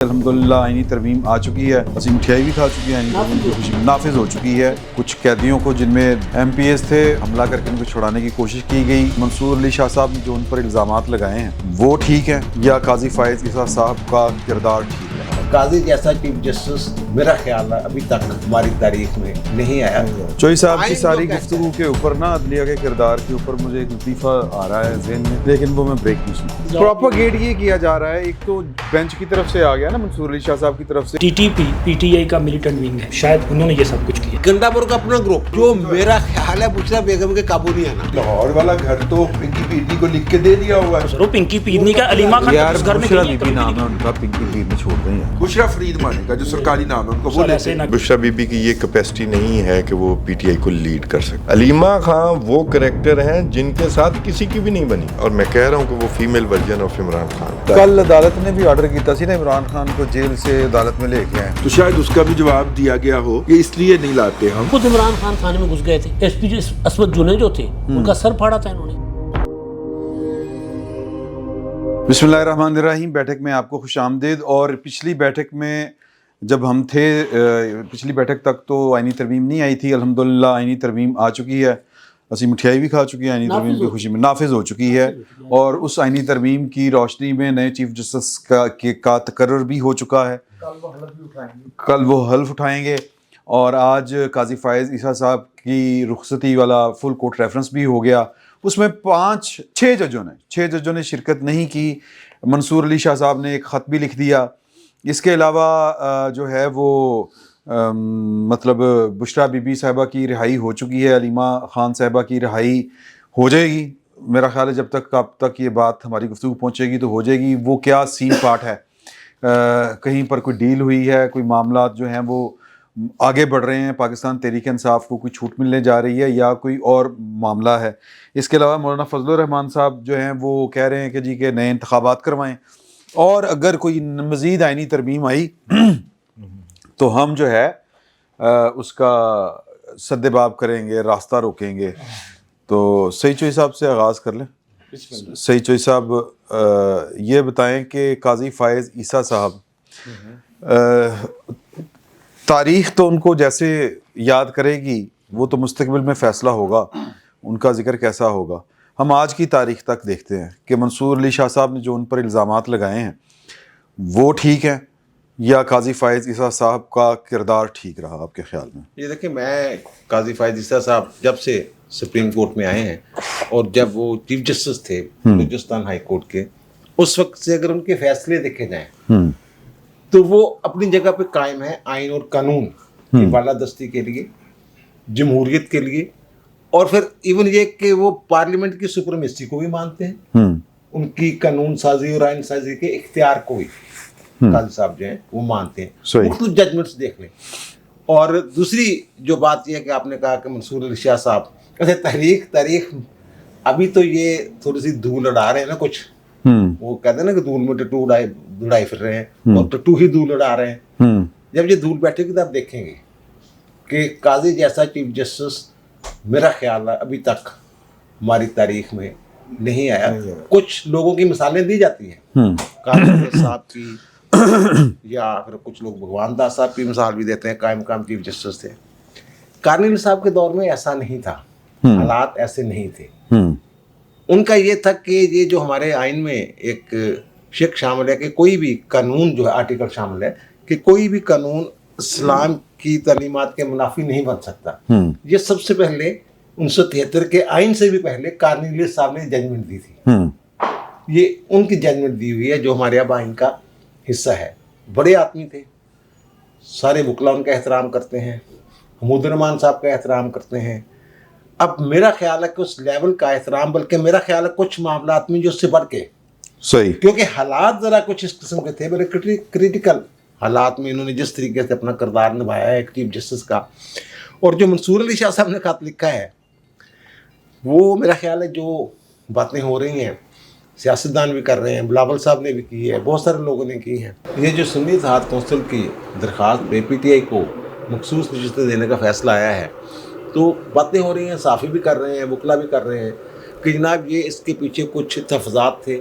الحمدللہ آئینی ترمیم آ چکی ہے، اسی مٹھائی بھی کھا چکی ہے، آئینی ترمیم کی خوشی میں نافذ ہو چکی ہے۔ کچھ قیدیوں کو جن میں ایم پی ایس تھے حملہ کر کے ان کو چھڑانے کی کوشش کی گئی۔ منصور علی شاہ صاحب نے جو ان پر الزامات لگائے ہیں وہ ٹھیک ہیں یا قاضی فائز عیسیٰ صاحب کا کردار ٹھیک ہے؟ قاضی جیسا چیف جسٹس میرا خیال ہے ابھی تک ہماری تاریخ میں نہیں آیا۔ چوئی صاحب کی ساری گفتگو کے اوپر نا عدلیہ کے کردار کے اوپر مجھے ایک لطیفہ آ رہا ہے ذہن میں، لیکن وہ میں بریک نہیں سنتا۔ پروپیگیٹ یہ کیا جا رہا ہے، ایک تو بینچ کی طرف سے آ گیا نا منصور علی شاہ صاحب کی طرف سے، T T P P T I کا ملیٹنٹ ونگ ہے، شاید انہوں نے یہ سب کچھ کیا۔ گنڈا پور کا اپنا گروپ جو میرا خیال ہے بشرا بیگم کے قابو نہیں آنا۔ لاہور والا گھر تو پنکی پیرنی کو لکھ کے دے دیا ہوا ہے۔ سر وہ پنکی پیرنی کا علیمہ خان یار اس گھر میں بشرا گئی ہے، بی بی نام ہے ان کا، پنکی پیر میں چھوڑ دیں یار۔ بشرا فرید مانے کا جو سرکاری نام ہے ان کو وہ سر ایسے لیتے نہ ہیں۔ بشرا بی بی کی یہ کیپیسٹی نہیں ہے کہ وہ پی ٹی آئی کو لیڈ کر سکے۔ علیمہ خان وہ کریکٹر ہیں جن کے ساتھ کسی کی بھی نہیں بنی، اور میں کہہ رہا ہوں کہ وہ female version of Imran Khan. کل عدالت نے بھی آرڈر کیتا سی نا عمران خان کو جیل سے عدالت میں لے کے آئے، تو شاید اس کا بھی جواب دیا گیا ہو کہ اس لیے نہیں لاتے ہم۔ خود عمران خان تھانے میں گھس گئے تھے، ایس پی اسود جنید جو تھے ان کا سر پھاڑا تھا انہوں نے۔ بسم اللہ الرحمن الرحیم۔ بیٹھک میں آپ کو خوش آمدید۔ اور پچھلی بیٹھک میں جب ہم تھے، پچھلی بیٹھک تک تو آئینی ترمیم نہیں آئی تھی، الحمدللہ آئینی ترمیم آ چکی ہے، اسی مٹھائی بھی کھا چکی ہے، آئینی ترمیم کی خوشی میں نافذ ہو چکی ہے، اور اس آئینی ترمیم کی روشنی میں نئے چیف جسٹس کا تقرر بھی ہو چکا ہے۔ کل وہ حلف اٹھائیں گے، اور آج قاضی فائز عیسیٰ صاحب کی رخصتی والا فل کورٹ ریفرنس بھی ہو گیا۔ اس میں 6 ججوں نے شرکت نہیں کی۔ منصور علی شاہ صاحب نے ایک خط بھی لکھ دیا۔ اس کے علاوہ جو ہے وہ مطلب بشرا بی بی صاحبہ کی رہائی ہو چکی ہے، علیمہ خان صاحبہ کی رہائی ہو جائے گی میرا خیال ہے، جب تک اب تک یہ بات ہماری گفتگو پہنچے گی تو ہو جائے گی۔ وہ کیا سین پارٹ ہے، کہیں پر کوئی ڈیل ہوئی ہے، کوئی معاملات جو ہیں وہ آگے بڑھ رہے ہیں، پاکستان تحریک انصاف کو کوئی چھوٹ ملنے جا رہی ہے یا کوئی اور معاملہ ہے۔ اس کے علاوہ مولانا فضل الرحمان صاحب جو ہیں وہ کہہ رہے ہیں کہ جی کہ نئے انتخابات کروائیں، اور اگر کوئی مزید آئینی ترمیم آئی تو ہم جو ہے اس کا سد باب کریں گے، راستہ روکیں گے۔ تو سعید چوئی صاحب سے آغاز کر لیں۔ سعید چوئی صاحب یہ بتائیں کہ قاضی فائز عیسیٰ صاحب، تاریخ تو ان کو جیسے یاد کرے گی، وہ تو مستقبل میں فیصلہ ہوگا، ان کا ذکر کیسا ہوگا۔ ہم آج کی تاریخ تک دیکھتے ہیں کہ منصور علی شاہ صاحب نے جو ان پر الزامات لگائے ہیں وہ ٹھیک ہیں یا قاضی فائز عیسیٰ صاحب کا کردار ٹھیک رہا آپ کے خیال میں؟ یہ دیکھیں، میں قاضی فائز عیسیٰ صاحب جب سے سپریم کورٹ میں آئے ہیں اور جب وہ چیف جسٹس تھے بلوچستان ہائی کورٹ کے، اس وقت سے اگر ان کے فیصلے دیکھے جائیں تو وہ اپنی جگہ پہ قائم ہے آئین اور قانون کی بالادستی کے لیے، جمہوریت کے لیے، اور پھر ایون یہ کہ وہ پارلیمنٹ کی سپریمیسی کو بھی مانتے ہیں، ان کی قانون سازی اور آئین سازی کے اختیار کو بھی قاضی صاحب جو ہیں وہ مانتے ہیں۔ مختلف ججمنٹس دیکھ لیں۔ اور دوسری جو بات یہ ہے کہ آپ نے کہا کہ منصور علی شاہ صاحب ایسے تاریخ ابھی تو یہ تھوڑی سی دھول اڑا رہے ہیں نا، کچھ وہ کہتے ہیں نا کہ دھول میں ٹٹو اڑائی پھر رہے ہیں، اور ٹٹو ہی دھول اڑا رہے ہیں۔ جب یہ دھول بیٹھے گی تو آپ دیکھیں گے کہ قاضی جیسا چیف جسٹس میرا خیال ہے ابھی تک ہماری تاریخ میں نہیں آیا۔ کچھ لوگوں کی مثالیں دی جاتی ہیں، قاضی صاحب کی، یا پھر کچھ لوگ بھگوان داس صاحب کی مثال بھی دیتے ہیں، قائم مقام چیف جسٹس تھے۔ کارنیل صاحب کے دور میں ایسا نہیں تھا، حالات ایسے نہیں تھے۔ ان کا یہ تھا کہ یہ جو ہمارے آئین میں ایک شک شامل ہے کہ کوئی بھی قانون جو ہے، آرٹیکل شامل ہے کہ کوئی بھی قانون اسلام کی تعلیمات کے منافی نہیں بن سکتا۔ یہ سب سے پہلے 1973 کے آئین سے بھی پہلے کارنیل صاحب نے ججمنٹ دی تھی۔ یہ ان کی ججمنٹ دی ہوئی ہے جو ہمارے اب آئین کا حصہ ہے۔ بڑے آدمی تھے، سارے وکلا ان کا احترام کرتے ہیں، حمود الرحمان صاحب کا احترام کرتے ہیں۔ اب میرا خیال ہے کہ اس لیول کا احترام، بلکہ میرا خیال ہے کچھ معاملات میں جو اس سے بڑھ کے، صحیح، کیونکہ حالات ذرا کچھ اس قسم کے تھے، بڑے کریٹیکل حالات میں انہوں نے جس طریقے سے اپنا کردار نبھایا ہے ایک چیف جسٹس کا۔ اور جو منصور علی شاہ صاحب نے خط لکھا ہے، وہ میرا خیال ہے جو باتیں ہو رہی ہیں سیاستدان بھی کر رہے ہیں، بلاول صاحب نے بھی کی ہے، بہت سارے لوگوں نے کی ہے۔ یہ جو سنی اتحاد کونسل کی درخواست پہ پی ٹی آئی کو مخصوص نشستیں دینے کا فیصلہ آیا ہے، تو باتیں ہو رہی ہیں، صحافی بھی کر رہے ہیں، وکلا بھی کر رہے ہیں کہ جناب یہ اس کے پیچھے کچھ تفضات تھے،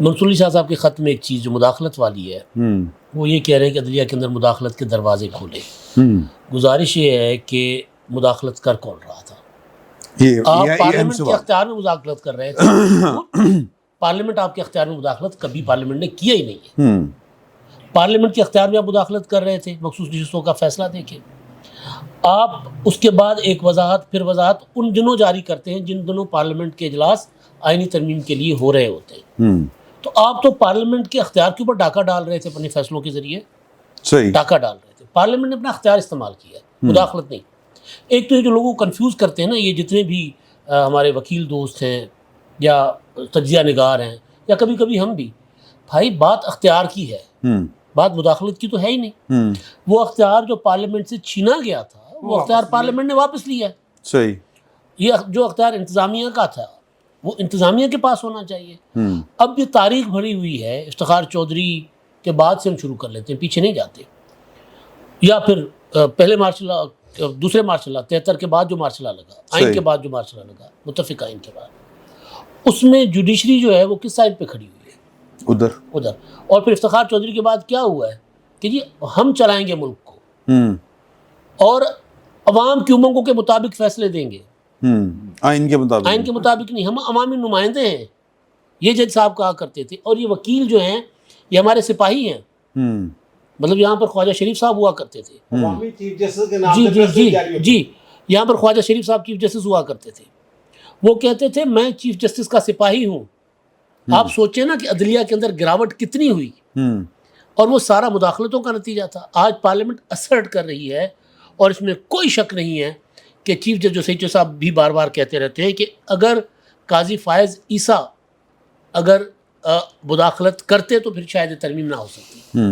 منصور علی شاہ صاحب کے خط میں ایک چیز جو مداخلت والی ہے وہ یہ کہہ رہے ہیں کہ عدلیہ کے اندر مداخلت کے دروازے کھولے. گزارش یہ ہے کہ مداخلت کر کون رہا تھا؟ آپ پارلیمنٹ کے اختیار میں مداخلت کر رہے تھے. پارلیمنٹ آپ کے اختیار میں مداخلت کبھی پارلیمنٹ نے کیا ہی نہیں ہے. پارلیمنٹ کے اختیار میں آپ مداخلت کر رہے تھے. مخصوص نشستوں کا فیصلہ دیکھیں. آپ اس کے بعد ایک وضاحت پھر وضاحت ان دنوں جاری کرتے ہیں جن دنوں پارلیمنٹ کے اجلاس آئینی ترمیم کے لیے ہو رہے ہوتے ہیں. تو آپ تو پارلیمنٹ کے اختیار کے اوپر ڈاکہ ڈال رہے تھے اپنے فیصلوں کے ذریعے. صحیح ڈاکہ ڈال رہے تھے. پارلیمنٹ نے اپنا اختیار استعمال کیا ہے, مداخلت نہیں. ایک تو یہ جو لوگوں کو کنفیوز کرتے ہیں نا, یہ جتنے بھی ہمارے وکیل دوست ہیں یا تجزیہ نگار ہیں یا کبھی کبھی ہم بھی, بھائی بات اختیار کی ہے, بات مداخلت کی تو ہے ہی نہیں. وہ اختیار جو پارلیمنٹ سے چھینا گیا تھا وہ اختیار پارلیمنٹ نے واپس لیا ہے. صحیح. یہ جو اختیار انتظامیہ کا تھا وہ انتظامیہ کے پاس ہونا چاہیے. اب یہ تاریخ بھری ہوئی ہے, افتخار چودھری کے بعد سے ہم شروع کر لیتے ہیں, پیچھے نہیں جاتے. یا پھر پہلے مارشل لا, دوسرے مارشل لا 73 کے بعد جو مارشل لا لگا, آئین کے بعد جو مارشل لا لگا, متفق آئین کے بعد, اس میں جوڈیشری جو ہے وہ کس سائڈ پہ کھڑی ہوئی ہے؟ ادھر. اور پھر افتخار چودھری کے بعد کیا ہوا ہے کہ جی ہم چلائیں گے ملک کو اور عوام کی امنگوں کے مطابق فیصلے دیں گے. آئین کے مطابق نہیں, ہم عوامی نمائندے ہیں, یہ جج صاحب کہا کرتے تھے. اور یہ وکیل جو ہیں یہ ہمارے سپاہی ہیں. مطلب یہاں پر خواجہ شریف صاحب ہوا کرتے تھے. جی یہاں پر خواجہ شریف صاحب چیف جسٹس ہوا کرتے تھے. وہ کہتے تھے میں چیف جسٹس کا سپاہی ہوں. آپ سوچیں نا کہ عدلیہ کے اندر گراوٹ کتنی ہوئی, اور وہ سارا مداخلتوں کا نتیجہ تھا. آج پارلیمنٹ اسرٹ کر رہی ہے اور اس میں کوئی شک نہیں ہے کہ چیف جسٹس جو سیچو صاحب بھی بار بار کہتے رہتے ہیں کہ اگر قاضی فائز عیسیٰ اگر مداخلت کرتے تو پھر شاید ترمیم نہ ہو سکتی.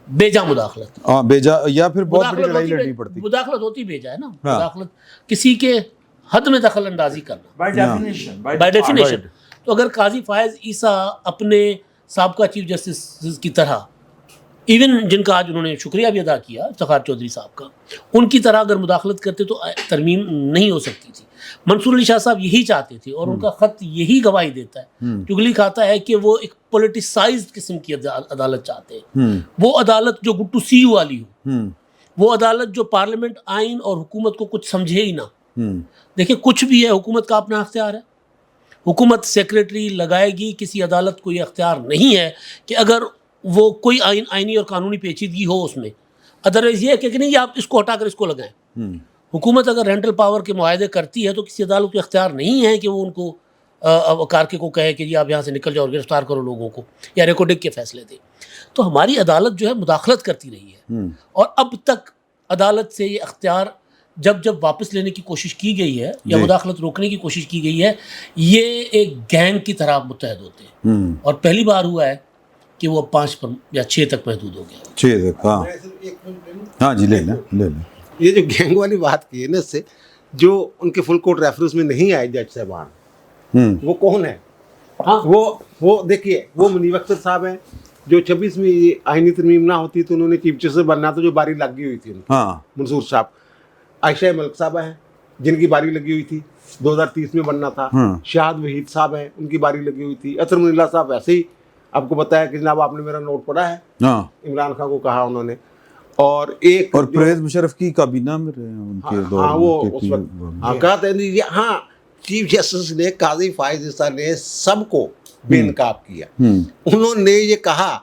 بیجا مداخلت, بیجا, یا پھر بہت بڑی لڑائی لڑنی پڑتی. مداخلت ہوتی بیجا ہے نا. مداخلت کسی کے حد میں دخل اندازی کرنا بائی ڈیفینیشن. تو اگر قاضی فائز عیسیٰ اپنے سابقہ چیف جسٹس کی طرح, ایون جن کا آج انہوں نے شکریہ بھی ادا کیا افتخار چودھری صاحب کا, ان کی طرح اگر مداخلت کرتے تو ترمیم نہیں ہو سکتی تھی. منصور علی شاہ صاحب یہی چاہتے تھے اور ان کا خط یہی گواہی دیتا ہے, چگلی کھاتا ہے کہ وہ ایک پولیٹیسائزڈ قسم کی عدالت چاہتے ہیں. وہ عدالت جو گڈ ٹو سی یو والی ہو, وہ عدالت جو پارلیمنٹ آئین اور حکومت کو کچھ سمجھے ہی نہ. دیکھیں کچھ بھی ہے حکومت کا اپنا اختیار ہے. حکومت سیکریٹری لگائے گی, کسی عدالت کو یہ اختیار نہیں ہے کہ اگر وہ کوئی آئینی اور قانونی پیچیدگی ہو اس میں, ادروائز یہ ہے کہ نہیں آپ اس کو ہٹا کر اس کو لگائیں. حکومت اگر رینٹل پاور کے معاہدے کرتی ہے تو کسی عدالت کو اختیار نہیں ہے کہ وہ ان کو کارکے کو کہے کہ جی آپ یہاں سے نکل جاؤ اور گرفتار کرو لوگوں کو یا ریکارڈنگ کے فیصلے دے. تو ہماری عدالت جو ہے مداخلت کرتی رہی ہے, اور اب تک عدالت سے یہ اختیار جب واپس لینے کی کوشش کی گئی ہے یا مداخلت روکنے کی کوشش کی گئی ہے, یہ ایک گینگ کی طرح متحد ہوتے ہیں. اور پہلی بار ہوا ہے کہ وہ 5 یا 6 تک محدود ہو گیا. 6 تک, ہاں جی لے لیں. یہ جو گینگ والی بات کی ہے نا, اس سے جو ان کے فل کورٹ ریفرنس میں نہیں آئے جج صاحبان, وہ کون ہے؟ وہ دیکھیے, وہ منیب اختر صاحب ہیں جو 26 میں آئینی ترمیم نہ ہوتی تو انہوں نے چیف جسٹس بننا تھا, جو باری لگی ہوئی تھی. منصور صاحب, عائشہ ملک صاحبہ ہیں جن کی باری لگی ہوئی تھی 2030 میں بننا تھا. شہاد وحید صاحب ہیں, ان کی باری لگی ہوئی تھی. اطہر من اللہ صاحب ایسے ہی آپ کو بتایا کہ جناب آپ نے میرا نوٹ پڑھا ہے, عمران خان کو کہا انہوں نے. اور ایک اور پرویز مشرف کی کابینہ میں رہے ہیں ان کے دور. وہ اس وقت کہا تھا چیف جسٹس نے قاضی فائز عیسیٰ نے سب کو بے نقاب کیا. انہوں نے یہ کہا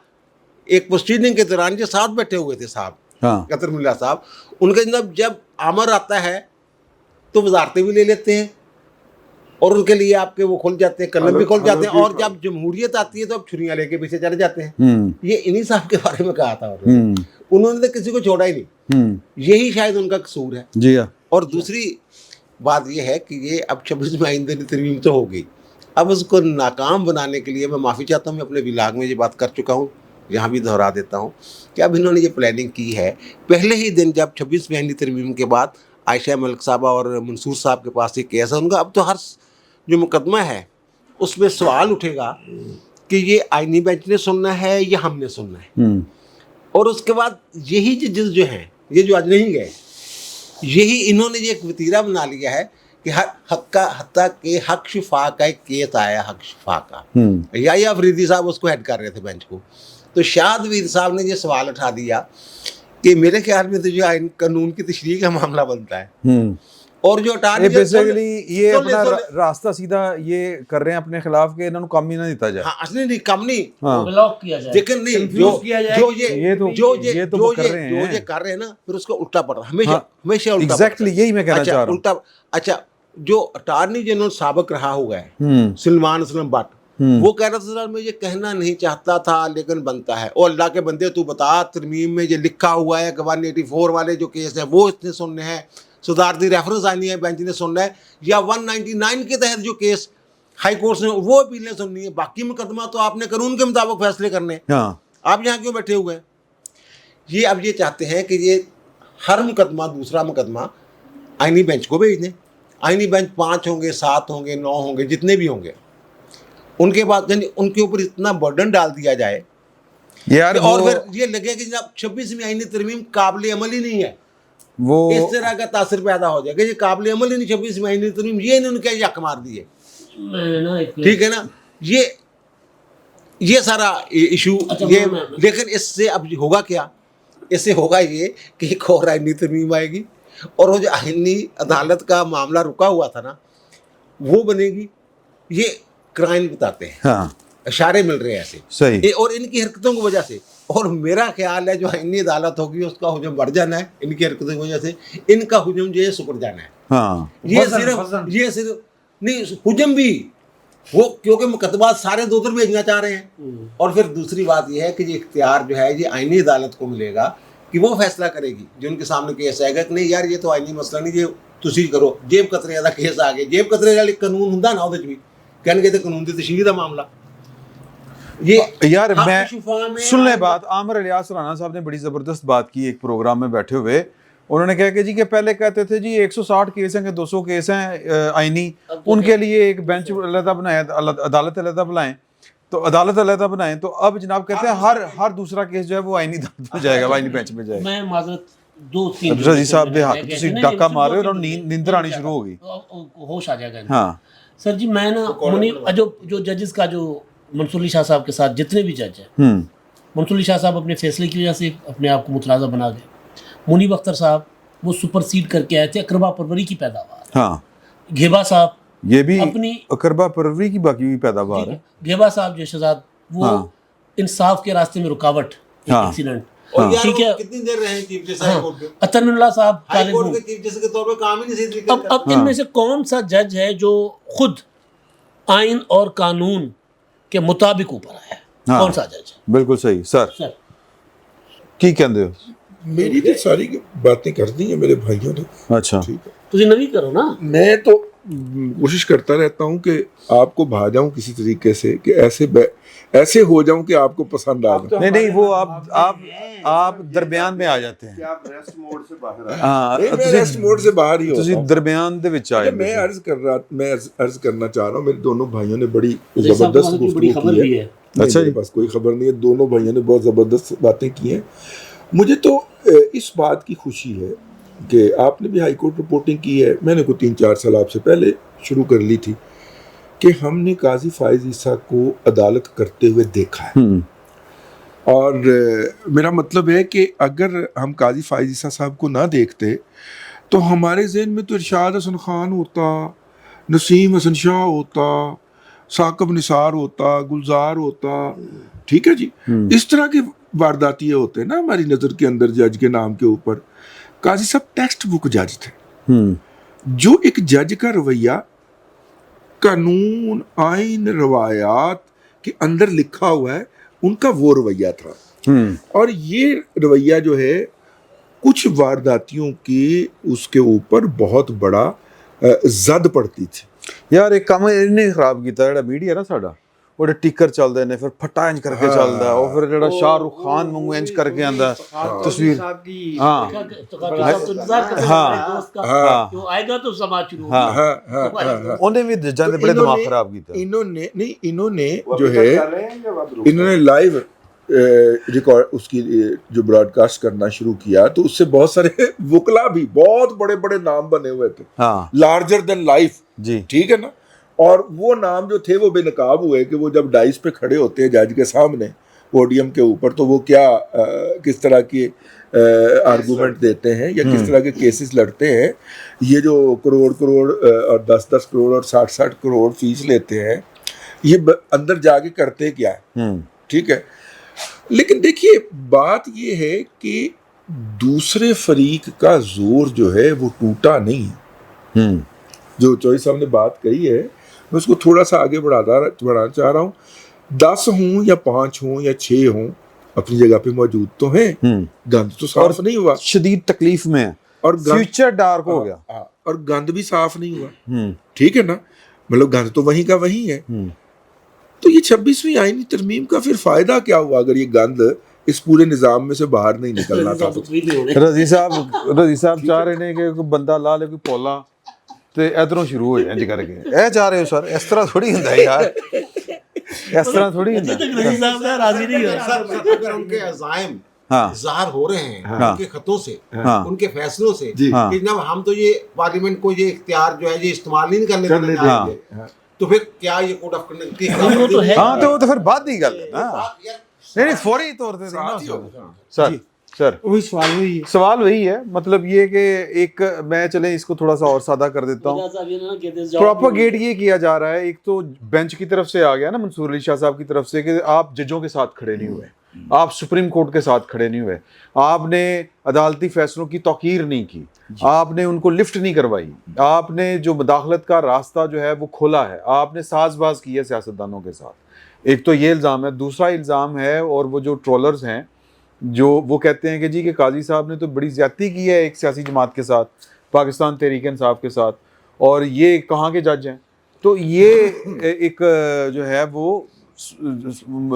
ایک پروسیڈنگ کے دوران جو ساتھ بیٹھے ہوئے تھے صاحب اطہر من اللہ صاحب, ان کا جب امر آتا ہے تو وزارتیں بھی لے لیتے ہیں اور ان کے لیے آپ کے وہ کھل جاتے ہیں, قلم بھی کھل جاتے ہیں, اور جب جمہوریت آتی ہے تو اب چھریاں لے کے پیچھے چلے جاتے ہیں. یہ انہی صاحب کے بارے میں کہا تھا, انہوں نے تو کسی کو چھوڑا ہی نہیں. یہی شاید ان کا قصور ہے. جی ہاں. اور دوسری بات یہ ہے کہ یہ اب 26 میں آئندہ ترمیم تو ہو گئی, اب اس کو ناکام بنانے کے لیے میں معافی چاہتا ہوں, میں اپنے ولاگ میں یہ بات کر چکا ہوں, یہاں بھی دہرا دیتا ہوں کہ اب انہوں نے یہ پلاننگ کی ہے. پہلے ہی دن جب 26 میں آئینی ترمیم کے بعد عائشہ ملک صاحبہ اور منصور صاحب کے پاس ایک کیس ہے ان کا, اب تو ہر جو مقدمہ ہے اس میں سوال اٹھے گا کہ یہ آئینی بینچ نے سننا ہے یا ہم نے سننا ہے. اور اس کے بعد یہی ججز جو ہیں, یہ جو آج نہیں گئے, یہی انہوں نے یہ ایک وتیرہ بنا لیا ہے کہ حتیٰ کہ حق شفا کا ایک کیس آیا, حق شفا کا, یا افریدی صاحب اس کو ہیڈ کر رہے تھے بینچ کو, تو شاد ویر صاحب نے یہ سوال اٹھا دیا کہ میرے خیال میں تو جو آئین قانون کی تشریح کا معاملہ بنتا ہے, اور جو بیسیکلی یہ اپنا راستہ سیدھا یہ کر رہے ہیں اپنے خلاف کہ انہوں نے کم ہی نہ دیتا جائے. ہاں اصلی نہیں, کم نہیں, بلاک کیا جائے, لیکن نہیں جو یہ کر رہے ہیں نا, پھر اس کا الٹا پڑ رہا ہے ہمیشہ الٹا. ایگزیکٹلی یہی میں کہنا چاہ رہا ہوں. اچھا جو اٹارنی جنرل سابق رہا ہوا ہے سلمان اسلم بٹ, وہ کہہ رہا تھا میں یہ کہنا نہیں چاہتا تھا لیکن بنتا ہے. اور اللہ کے بندے تو بتا, ترمیم میں یہ لکھا ہوا ہے کہ 184 والے جو کیس ہیں وہ اس نے سننے ہیں, صدارتی ریفرنس آنی ہے بینچ نے سننا ہے, یا 199 کے تحت جو کیس ہائی کورٹ نے وہ اپیلیں سننی ہے. باقی مقدمہ تو آپ نے قانون کے مطابق فیصلے کرنے ہیں. آپ یہاں کیوں بیٹھے ہوئے ہیں؟ یہ اب یہ چاہتے ہیں کہ یہ ہر مقدمہ دوسرا مقدمہ آئینی بینچ کو بھیج دیں. آئینی بینچ 5 ہوں گے, 7 ہوں گے, 9 ہوں گے, جتنے بھی ہوں گے, ان کے بعد یعنی ان کے اوپر اتنا برڈن ڈال دیا جائے یار, اور پھر یہ لگے کہ جناب 26ویں آئینی ترمیم قابل عمل ہی نہیں ہے. وہ اس طرح کا تاثر پیدا ہو جائے کہ یہ قابل عمل ہی نہیں 26ویں آئینی ترمیم, یہ انہوں نے کیا یک مار دیے. ٹھیک ہے نا, یہ سارا ایشو یہ. لیکن اس سے اب ہوگا کیا؟ اس سے ہوگا یہ کہ ایک اور آئینی ترمیم آئے گی, اور وہ جو آئینی عدالت کا معاملہ رکا ہوا تھا نا وہ بنے گی. یہ کرائم بتاتے ہیں, اشارے مل رہے ہیں ایسے صحیح, اور ان کی حرکتوں کی وجہ سے. اور میرا خیال ہے جو آئینی عدالت ہوگی اس کا حجم بڑھ جانا ہے ان کی حرکتوں کی وجہ سے, ان کا حجم جو ہے سکڑ جانا ہے. یہ صرف نہیں, حجم بھی وہ کیونکہ مقدمات سارے ادھر بھیجنا چاہ رہے ہیں. اور پھر دوسری بات یہ ہے کہ یہ اختیار جو ہے یہ آئینی عدالت کو ملے گا کہ وہ فیصلہ کرے گی. جو ان کے سامنے کیس آئے گا کہ نہیں یار یہ تو آئینی مسئلہ نہیں, یہ تسی کرو. جیب قطرے کا کیس آ گیا, جیب قطرے کا قانون ہوں نا وہ بھی کہنے کے قانون کی تشریح کا معاملہ. یہ یار میں سن لیں بات, عامر الیاس رانا صاحب نے بڑی زبردست بات کی ایک پروگرام میں بیٹھے ہوئے. انہوں نے کہا کہ جی کہ پہلے کہتے تھے جی 160 کیس ہیں کہ 200 کیس ہیں آئینی, ان کے لیے ایک بینچ علیحدہ بنائیں, عدالت علیحدہ بنائیں, تو عدالت علیحدہ بنائیں. تو اب جناب کہتے ہیں ہر دوسرا کیس جو ہے وہ آئینی عدالت میں جائے گا, آئینی بینچ میں جائے گا. میں معذرت 2-3 رضی صاحب دے ہاتھ تسی ڈاکہ مار رہے ہو اور نیندر آنی شروع ہو گئی, ہوش آ جائے گا. ہاں سر جی میں نا جو ججز کا جو منصور علی شاہ صاحب کے ساتھ جتنے بھی جج ہیں, منصور علی شاہ صاحب اپنے فیصلے کی وجہ سے اپنے آپ کو متنازع بنا گئے. منیب اختر صاحب وہ سپر سیڈ کر کے آئے تھے اقربا پروری کی پیداوار. ہاں گھیبا صاحب یہ بھی اپنی اقربا پروری کی باقی بھی پیداوار ہے. گھیبا صاحب جو شہزاد وہ انصاف کے راستے میں رکاوٹ ایکسیڈنٹ. ٹھیک ہے, کتنی دیر رہے چیف جسٹس ہائی کورٹ کے, اطہر اللہ صاحب ہائی کورٹ کے چیف جسٹس کے طور پہ کام ہی نہیں صحیح طریقے سے. اب ان میں سے کون سا جج ہے جو خود آئین اور قانون کے مطابق اوپر آیا ہے؟ کون سا جج ہے؟ بالکل صحیح سر. کی کہندے ہو؟ میری تو ساری باتیں کر دی ہیں میرے بھائیوں نے. اچھا ٹھیک ہے, تجھے نوی کرو نا. میں تو کوشش کرتا رہتا ہوں کہ آپ کو بھا جاؤں کسی طریقے سے کہ ایسے ہو جاؤں کہ آپ کو پسند آ جائے. نہیں وہ آپ درمیان میں آ جاتے ہیں. آپ ریسٹ موڈ سے باہر آئے. ہاں میں ریسٹ موڈ سے باہر ہی ہوتا ہوں. درمیان دے وچ آئے. میں عرض کرنا چاہ رہا ہوں, میرے دونوں بھائیوں نے بڑی زبردست گفتگو کی ہے. اچھا میرے پاس کوئی خبر نہیں ہے, دونوں بھائیوں نے بہت زبردست باتیں کی ہیں. مجھے تو اس بات کی خوشی ہے کہ آپ نے بھی ہائی کورٹ رپورٹنگ کی ہے, میں نے کوئی 3-4 سال آپ سے پہلے شروع کر لی تھی, کہ ہم نے قاضی فائز عیسیٰ کو عدالت کرتے ہوئے دیکھا ہے. اور میرا مطلب ہے کہ اگر ہم قاضی فائز عیسیٰ صاحب کو نہ دیکھتے تو ہمارے ذہن میں تو ارشاد حسن خان ہوتا, نسیم حسن شاہ ہوتا, ثاقب نثار ہوتا, گلزار ہوتا. ٹھیک ہے جی, اس طرح کے وارداتیے ہوتے ہیں نا ہماری نظر کے اندر جج کے نام کے اوپر. قاضی صاحب ٹیکسٹ بک جج تھے. جو ایک جج کا رویہ قانون, آئین, روایات کے اندر لکھا ہوا ہے, ان کا وہ رویہ تھا. اور یہ رویہ جو ہے کچھ وارداتیوں کی اس کے اوپر بہت بڑا زد پڑتی تھی. یار ایک کام انہیں خراب کیتا ہے میڈیا نا ساڈا, وہ ٹکر چلدے نے, پھر پھٹا انج کر کے چلدا ہے, اور پھر جڑا شاہ رخ خان وانگو انج کر کے آندا تصویر. ہاں ہاں جو آئے گا تو سماج شروع ہوگا. انہیں بھی جانے بڑے دماغ خراب کیتا. انہوں نے جو ہے انہوں نے لائیو ریکارڈ اس کی جو براڈ کاسٹ کرنا شروع کیا تو اس سے بہت سارے وکلا بھی بہت بڑے بڑے نام بنے ہوئے تھے, لارجر دین لائف, جی ٹھیک ہے نا. اور وہ نام جو تھے وہ بے نقاب ہوئے کہ وہ جب ڈائس پہ کھڑے ہوتے ہیں جج کے سامنے پوڈیم کے اوپر تو وہ کیا کس طرح کے آرگومنٹ دیتے ہیں یا کس طرح کے کیسز لڑتے ہیں. یہ جو کروڑ اور 10 کروڑ اور 60 کروڑ فیس لیتے ہیں یہ اندر جا کے کرتے کیا ہے, ٹھیک ہے. لیکن دیکھیے بات یہ ہے کہ دوسرے فریق کا زور جو ہے وہ ٹوٹا نہیں ہے. جو چوہی صاحب نے بات کہی ہے میں اس کو تھوڑا سا آگے بڑھانا چاہ رہا ہوں. 10 ہوں یا 5 ہوں یا 6 ہوں اپنی جگہ پہ موجود تو ہیں, گند تو صاف نہیں ہوا, شدید تکلیف میں ہے اور فیوچر ڈارک ہو گیا, اور گند بھی صاف نہیں ہوا, ٹھیک ہے نا. مطلب گند تو وہیں کا وہیں ہے. تو یہ 26ویں آئینی ترمیم کا پھر فائدہ کیا ہوا اگر یہ گند اس پورے نظام میں سے باہر نہیں نکلنا تھا. رضی صاحب چاہ رہے ہیں کہ کوئی بندہ لا لے کوئی پولا تو ادھروں شروع ہو جائیں کر کے اے چاہ رہے ہو سر, اس طرح تھوڑی ہوندا ہے یار, اس طرح تھوڑی ہوندا ہے. راضی نہیں ہو سر اگر ان کے عزائم ظاہر ہو رہے ہیں ان کے خطوں سے, ان کے فیصلوں سے کہ جناب ہم تو یہ پارلیمنٹ کو یہ اختیار جو ہے یہ استعمال نہیں کرنے دیتے, تو پھر کیا یہ کوڈ آف کنڈکٹ کی ہاں تو وہ تو پھر بات ہی گل ہے نا, نہیں فوری طور سے سر سوال وہی ہے. مطلب یہ کہ ایک میں چلیں اس کو تھوڑا سا اور سادہ کر دیتا ہوں. پروپاگیٹ یہ کیا جا رہا ہے, ایک تو بینچ کی طرف سے آ گیا نا, منصور علی شاہ صاحب کی طرف سے کہ آپ ججوں کے ساتھ کھڑے نہیں ہوئے, آپ سپریم کورٹ کے ساتھ کھڑے نہیں ہوئے, آپ نے عدالتی فیصلوں کی توقیر نہیں کی, آپ نے ان کو لفٹ نہیں کروائی, آپ نے جو مداخلت کا راستہ جو ہے وہ کھولا ہے, آپ نے ساز باز کی ہے سیاستدانوں کے ساتھ. ایک تو یہ الزام ہے. دوسرا الزام ہے, اور وہ جو ٹرولرز ہیں جو وہ کہتے ہیں کہ جی کہ قاضی صاحب نے تو بڑی زیادتی کی ہے ایک سیاسی جماعت کے ساتھ, پاکستان تحریک انصاف کے ساتھ, اور یہ کہاں کے جج ہیں. تو یہ ایک جو ہے وہ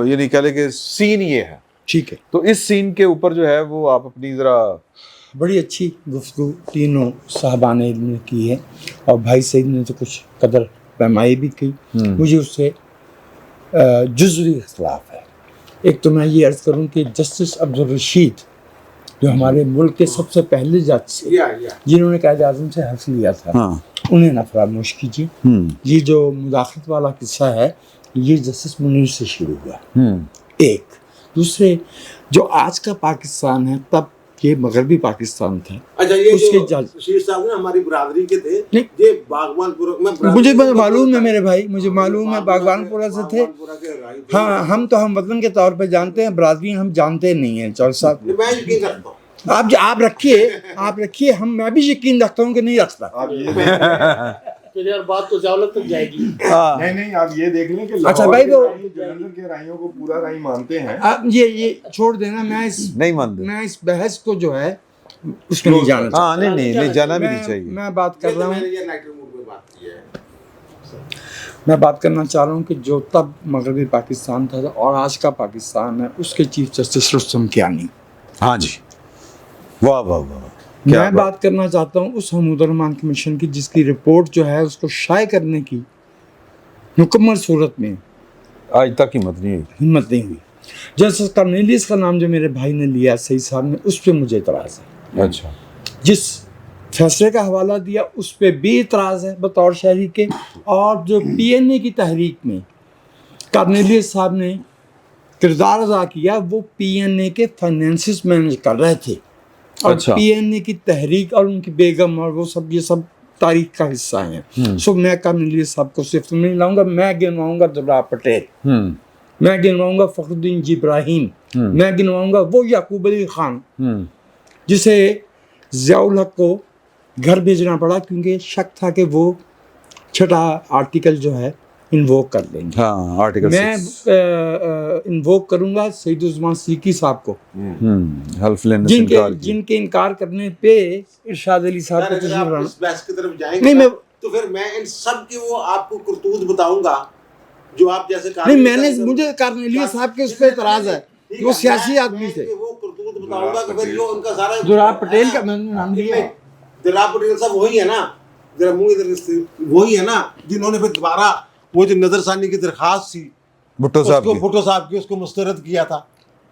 یعنی کہہ لیں کہ سین یہ ہے, ٹھیک ہے. تو اس سین کے اوپر جو ہے وہ آپ اپنی ذرا. بڑی اچھی گفتگو تینوں صاحبان علم نے کی ہے, اور بھائی سعید نے تو کچھ قدر پیمائی بھی کی. مجھے اس سے جزوی اختلاف ہے. ایک تو میں یہ عرض کروں کہ جسٹس عبدالرشید جو ہمارے ملک کے سب سے پہلے جج تھے جنہوں نے قائد اعظم سے حلف لیا تھا, انہیں نہ فراموش کیجیے. یہ جو مداخلت والا قصہ ہے یہ جسٹس منیر سے شروع ہوا. ایک دوسرے جو آج کا پاکستان ہے تب یہ مغربی پاکستان تھا. اچھا یہ جو شیر صاحب نے ہماری برادری کے تھے یہ باغبان پورہ, مجھے معلوم ہے میرے بھائی, مجھے معلوم ہے باغبان پورہ سے تھے. ہاں ہم تو ہم وطن کے طور پہ جانتے ہیں, برادری ہم جانتے نہیں ہیں. چور صاحب میں یقین رکھتا ہوں, آپ رکھیے ہم میں بھی یقین رکھتا ہوں کہ نہیں رکھتا. بات تو جاولت تک جائے گی. نہیں آپ یہ دیکھ لیں کہ اچھا بھائی وہ جلندھر کے رائیوں کو پورا رائی مانتے ہیں. آپ یہ چھوڑ دینا, میں اس بحث کو جو ہے اس کو نہیں جانا چاہتا. ہاں نہیں جانا بھی نہیں چاہیے. میں بات کر رہا ہوں, میں بات کرنا چاہ رہا ہوں کہ جو تب مغربی پاکستان تھا اور آج کا پاکستان ہے اس کے چیف جسٹس رستم کیانی. ہاں جی, واہ واہ واہ. میں بات کرنا چاہتا ہوں اس حمود الرحمان کمیشن کی جس کی رپورٹ جو ہے اس کو شائع کرنے کی مکمل صورت میں آج تک ہمت نہیں ہوئی. جسٹس کارنیلیس کا نام جو میرے بھائی نے لیا سعید صاحب نے, اس پہ مجھے اعتراض ہے. اچھا, جس فیصلے کا حوالہ دیا اس پہ بھی اعتراض ہے بطور شہری کے. اور جو پی این اے کی تحریک میں کارنیلیس صاحب نے کردار ادا کیا وہ پی این اے کے فائنینسز مینیج کر رہے تھے, اور پی این اے کی تحریک اور ان کی بیگم اور وہ سب یہ سب تاریخ کا حصہ ہیں. سو میں کارنیلیس صاحب کو صرف نہیں لاؤں گا, میں گنواؤں گا دلرا پٹیل, میں گنواؤں گا فخر الدین جی ابراہیم, میں گنواؤں گا وہ یعقوب علی خان جسے ضیاء الحق کو گھر بھیجنا پڑا کیونکہ شک تھا کہ وہ 6 آرٹیکل جو ہے انووک کر لیں گے. میں انووک کروں گا سعید الزمان سیکی صاحب کو جن کے انکار کرنے پہ ارشاد علی صاحب کو اس بحث کی طرف جائیں گے تو پھر میں ان سب کی وہ آپ کو کرتوت بتاؤں گا جو آپ جیسے نہیں, میں نے مجھے کارنیلیس صاحب کے اس پہ اعتراض ہے, وہ سیاسی آدمی تھے. وہ کرتوت بتاؤں گا کہ پھر جو ان کا سارا دلرا پٹیل کا میں نے نام لیا, دلرا پٹیل صاحب وہی ہے نا, ذرا منہ ادھر, وہی ہے نا جنہوں نے پھر دوبارہ وہ جو نظر ثانی کی درخواست تھی بھٹو صاحب کی اس کو مسترد کیا تھا.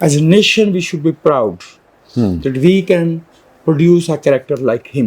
As a nation, we should be proud that we can produce a character like him.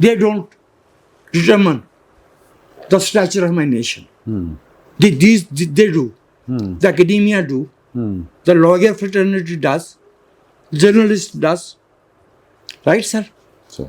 They don't determine the stature of my nation. They do. The academia do. The lawyer fraternity does. Journalist does. Right, sir? So.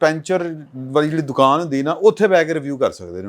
Puncture ਵਾਲੀ ਜਿਹੜੀ ਦੁਕਾਨ ਹੁੰਦੀ ਨਾ, ਉੱਥੇ ਬੈ ਕੇ review ਕਰ ਸਕਦੇ ਨੇ,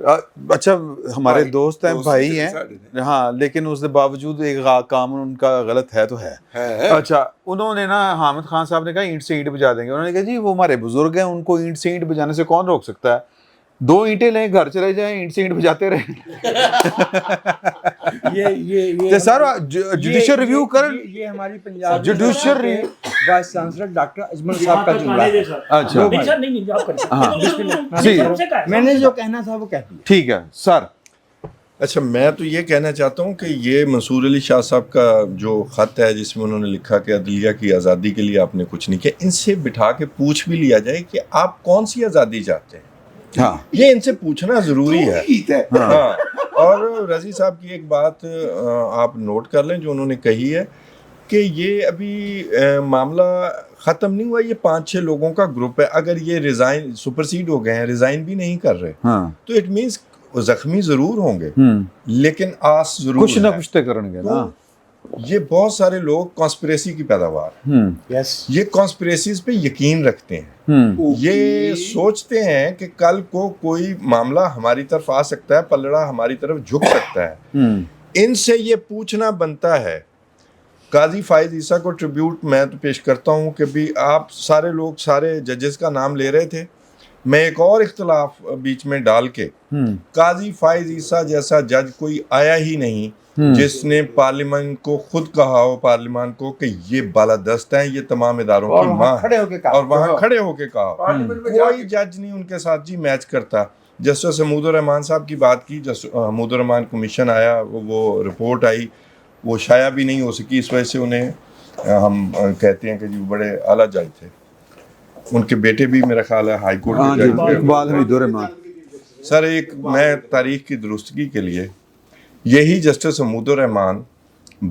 اچھا ہمارے بھائی، دوست ہیں دوست بھائی سے ہیں ساڑھے ہاں، لیکن اس کے باوجود ایک کام ان کا غلط ہے تو ہے. اچھا انہوں نے نا حامد خان صاحب نے کہا اینٹ سے اینٹ بجا دیں گے. انہوں نے کہا جی وہ ہمارے بزرگ ہیں، ان کو اینٹ سے اینٹ بجانے سے کون روک سکتا ہے؟ 2 اینٹیں لیں، گھر چلے جائیں، اینٹ سے اینٹ بجاتے رہیں. یہ سر جوڈیشل ریویو کریں. یہ ہماری Punjab judicial vice chancellor doctor Ajmal صاحب کا جملہ ہے. اچھا نہیں آپ کر میں نے جو کہنا تھا وہ کہہ دیا. ٹھیک ہے سر. اچھا میں تو یہ کہنا چاہتا ہوں کہ یہ منصور علی شاہ صاحب کا جو خط ہے جس میں انہوں نے لکھا کہ عدلیہ کی آزادی کے لیے آپ نے کچھ نہیں کیا، ان سے بٹھا کے پوچھ بھی لیا جائے کہ آپ کون سی آزادی چاہتے ہیں. ہاں یہ ان سے پوچھنا ضروری ہے. ہاں اور رضی صاحب کی ایک بات آپ نوٹ کر لیں جو انہوں نے کہی ہے کہ یہ ابھی معاملہ ختم نہیں ہوا، یہ 5-6 لوگوں کا گروپ ہے. اگر یہ ریزائن سپرسیڈ ہو گئے ہیں، ریزائن بھی نہیں کر رہے، ہاں تو اٹ مینس زخمی ضرور ہوں گے لیکن آس ضرور کچھ نہ ہے. کچھ تو کریں گے نا. یہ بہت سارے لوگ کانسپریسی کی پیداوار، یہ کانسپریسیز پہ یقین رکھتے ہیں، یہ سوچتے ہیں کہ کل کو کوئی معاملہ ہماری طرف آ سکتا ہے، پلڑا ہماری طرف جھک سکتا ہے. ان سے یہ پوچھنا بنتا ہے. قاضی فائز عیسیٰ کو ٹریبیوٹ میں تو پیش کرتا ہوں کہ بھی آپ سارے لوگ سارے ججز کا نام لے رہے تھے، میں ایک اور اختلاف بیچ میں ڈال کے قاضی فائز عیسیٰ جیسا جج کوئی آیا ہی نہیں جس نے پارلیمان کو خود کہا ہو، پارلیمان کو، کہ یہ بالادست ہیں، یہ تمام اداروں کی ماں ہے، اور وہاں کھڑے ہو کے کہا. کوئی جج نہیں ان کے ساتھ جی میچ کرتا. جسٹس حمود الرحمان صاحب کی بات کی، حمود الرحمان کمیشن آیا، وہ رپورٹ آئی، وہ شائع بھی نہیں ہو سکی، اس وجہ سے انہیں ہم کہتے ہیں کہ جی بڑے اعلیٰ جج تھے. ان کے بیٹے بھی میرا خیال ہے ہائی کورٹ کے جج تھے. اقبال حمید الرحمان. سر ایک میں تاریخ کی درستگی کے لیے، یہی جسٹس حمود الرحمان